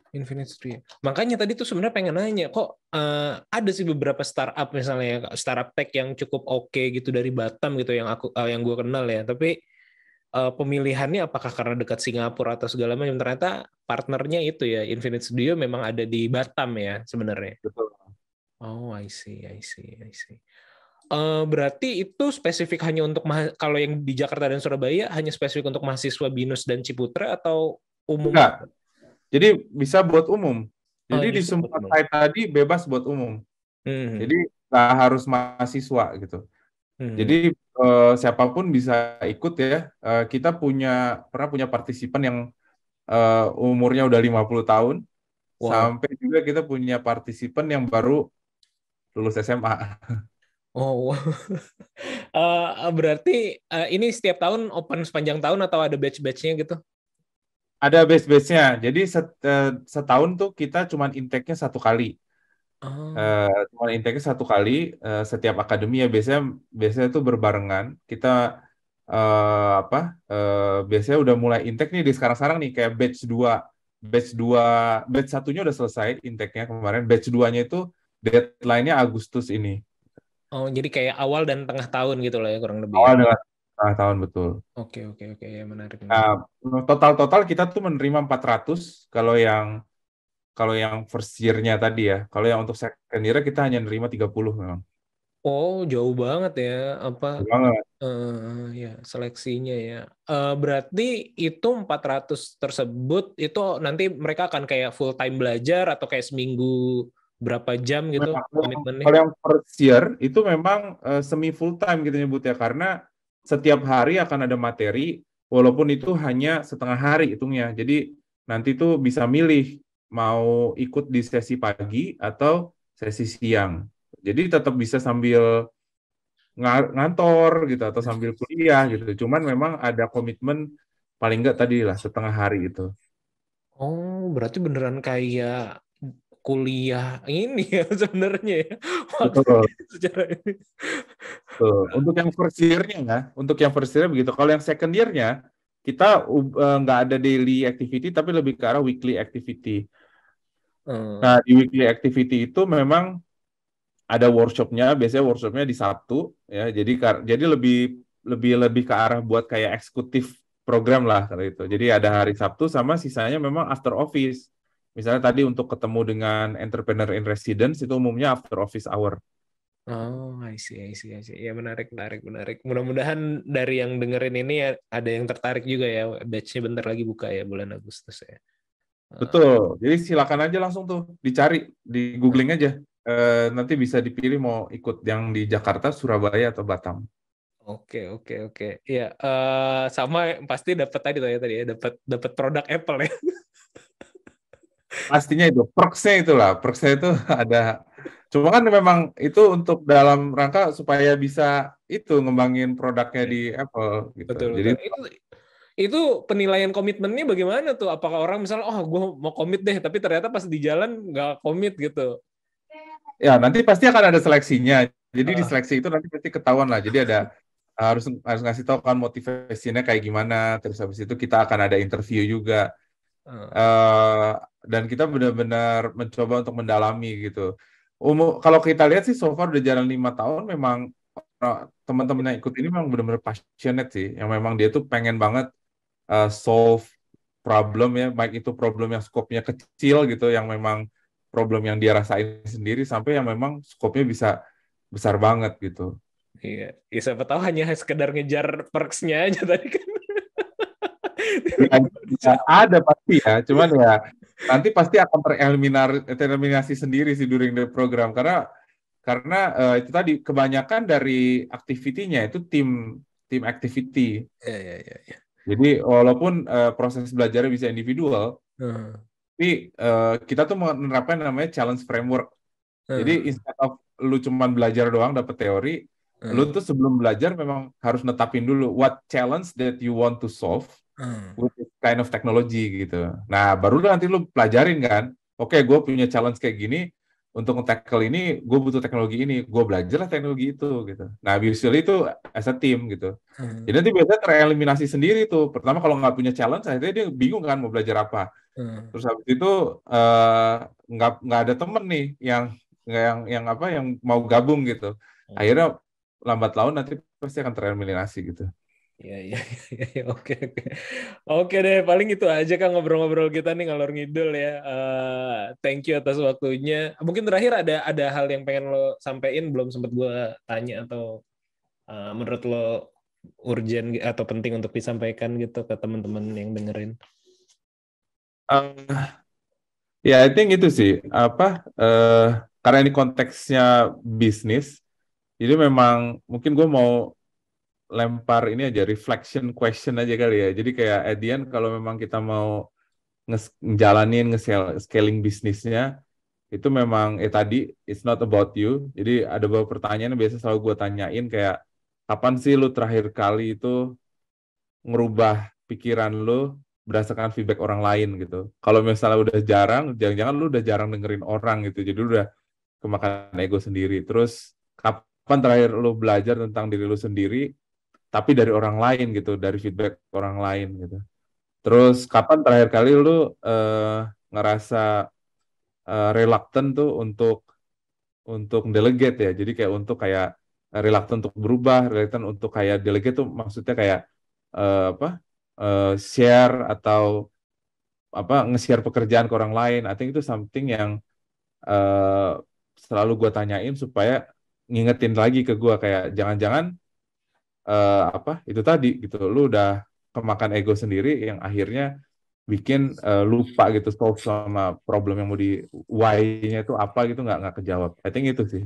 Infinite Studio. Makanya tadi tuh sebenarnya pengen nanya, kok ada sih beberapa startup misalnya startup tech yang cukup oke gitu dari Batam gitu yang gue kenal ya. Tapi pemilihannya apakah karena dekat Singapura atau segala macam? Ternyata partnernya itu ya Infinite Studio memang ada di Batam ya sebenarnya.
Betul.
Oh, I see. Berarti itu spesifik hanya untuk kalau yang di Jakarta dan Surabaya hanya spesifik untuk mahasiswa BINUS dan Ciputra atau umum?
Enggak. Jadi bisa buat umum. Jadi di
bisa
semua
buat umum.
site tadi bebas buat umum. Jadi nggak harus mahasiswa gitu. Jadi siapapun bisa ikut ya. Kita pernah punya partisipan yang umurnya udah 50 tahun.
Wow.
Sampai juga kita punya partisipan yang baru lulus SMA.
Oh, berarti ini setiap tahun open sepanjang tahun atau ada batch-batchnya gitu?
Ada batch-batchnya. Jadi setahun tuh kita cuma intake-nya satu kali. Cuma intake-nya satu kali setiap akademi ya biasanya tuh berbarengan. Kita biasanya udah mulai intake nih di sekarang-sekarang nih kayak batch 1-nya udah selesai intake-nya kemarin. Batch 2-nya itu deadline-nya Agustus ini.
Oh, jadi kayak awal dan tengah tahun gitu lah ya kurang lebih.
Awal dengan tengah tahun betul.
Oke, ya menarik.
Total kita tuh menerima 400 kalau yang first year-nya tadi ya. Kalau yang untuk second year kita hanya menerima 30 memang.
Oh, jauh banget ya
Jauh banget.
Ya seleksinya ya. Berarti itu 400 tersebut itu nanti mereka akan kayak full time belajar atau kayak seminggu berapa jam gitu komitmennya?
Kalau yang first year itu memang semi full time gitu nyebutnya karena setiap hari akan ada materi walaupun itu hanya setengah hari hitungnya. Jadi nanti tuh bisa milih mau ikut di sesi pagi atau sesi siang. Jadi tetap bisa sambil ngantor gitu atau sambil kuliah gitu. Cuman memang ada komitmen paling enggak tadi lah setengah hari itu.
Oh, berarti beneran kayak kuliah ini ya sebenarnya ya.
Betul.
Secara ini.
Betul. Untuk yang first year-nya begitu. Kalau yang second year-nya kita nggak ada daily activity tapi lebih ke arah weekly activity. Nah, di weekly activity itu memang ada workshop-nya, biasanya workshop-nya di Sabtu ya. Jadi lebih ke arah buat kayak eksekutif program lah kalau itu. Jadi ada hari Sabtu sama sisanya memang after office. Misalnya tadi untuk ketemu dengan entrepreneur in residence itu umumnya after office hour.
Oh, I see. Ya menarik. Mudah-mudahan dari yang dengerin ini ya, ada yang tertarik juga ya. Batch-nya bentar lagi buka ya bulan Agustus ya.
Betul. Jadi silakan aja langsung tuh dicari di googling aja. Nanti bisa dipilih mau ikut yang di Jakarta, Surabaya atau Batam.
Oke. Ya, sama pasti dapat tadi ya, dapat produk Apple ya.
Pastinya itu perksnya itu ada. Cuma kan memang itu untuk dalam rangka supaya bisa itu ngembangin produknya di Apple gitu.
Betul.
Jadi
itu penilaian komitmennya bagaimana tuh? Apakah orang misalnya gue mau komit deh, tapi ternyata pas di jalan nggak komit gitu?
Ya nanti pasti akan ada seleksinya. Jadi di seleksi itu nanti pasti ketahuan lah. Jadi ada harus ngasih tahu kan motivasinya kayak gimana. Terus habis itu kita akan ada interview juga. Dan kita benar-benar mencoba untuk mendalami gitu. Kalau kita lihat sih so far udah jalan 5 tahun memang teman-teman yang ikut ini memang benar-benar passionate sih. Yang memang dia tuh pengen banget solve problem ya, baik itu problem yang skopnya kecil gitu, yang memang problem yang dia rasain sendiri sampai yang memang skopnya bisa besar banget gitu.
Iya, ya, siapa tahu hanya sekedar ngejar perks-nya aja tadi kan.
Ya, ada pasti ya, cuman ya nanti pasti akan tereliminasi sendiri sih during the program karena itu tadi kebanyakan dari activity-nya itu tim activity.
Ya.
Jadi walaupun proses belajarnya bisa individual, tapi kita tuh menerapkan namanya challenge framework. Jadi instead of lu cuman belajar doang dapet teori, lu tuh sebelum belajar memang harus netapin dulu what challenge that you want to solve with this kind of technology gitu. Nah, baru nanti lu pelajarin kan. Oke, gue punya challenge kayak gini, untuk nge-tackle ini gue butuh teknologi ini, gue belajarlah teknologi itu gitu. Nah, usually itu as a team gitu. Jadi nanti biasanya tereliminasi sendiri tuh. Pertama kalau nggak punya challenge, akhirnya dia bingung kan mau belajar apa. Terus habis itu nggak ada temen nih yang mau gabung gitu. Akhirnya lambat laun nanti pasti akan tereliminasi gitu.
Iya, oke. Oke deh, paling itu aja Kang ngobrol-ngobrol kita nih ngalor ngidul ya. Thank you atas waktunya. Mungkin terakhir ada hal yang pengen lo sampein belum sempat gue tanya atau menurut lo urgent atau penting untuk disampaikan gitu ke teman-teman yang dengerin?
Ya, I think itu sih karena ini konteksnya bisnis, jadi memang mungkin gue mau lempar ini aja reflection question aja kali ya. Jadi kayak at the end kalau memang kita mau ngejalanin nge-scaling bisnisnya, itu memang tadi it's not about you. Jadi ada beberapa pertanyaan yang biasa selalu gue tanyain kayak kapan sih lu terakhir kali itu ngerubah pikiran lu berdasarkan feedback orang lain gitu. Kalau misalnya udah jarang, jangan-jangan lu udah jarang dengerin orang gitu. Jadi lu udah kemakan ego sendiri. Terus kapan terakhir lu belajar tentang diri lu sendiri tapi dari orang lain gitu, dari feedback orang lain gitu. Terus kapan terakhir kali lu ngerasa reluctant tuh untuk delegate ya. Jadi kayak untuk kayak reluctant untuk berubah, reluctant untuk kayak delegate tuh maksudnya kayak share atau nge-share pekerjaan ke orang lain. I think itu something yang selalu gue tanyain supaya ngingetin lagi ke gue kayak jangan-jangan itu tadi gitu, lu udah kemakan ego sendiri yang akhirnya bikin lupa gitu solve sama problem yang mau di why-nya itu apa gitu nggak kejawab. I think itu sih.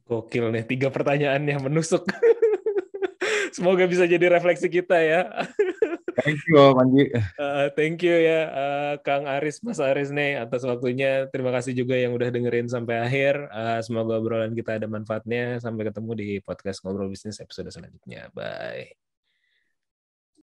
Gokil nih, 3 pertanyaan yang menusuk. Semoga bisa jadi refleksi kita ya.
Thank you, Panji.
Thank you ya, Kang Aris, Mas Aris nih atas waktunya. Terima kasih juga yang udah dengerin sampai akhir. Semoga obrolan kita ada manfaatnya. Sampai ketemu di podcast Ngobrol Bisnis episode selanjutnya. Bye.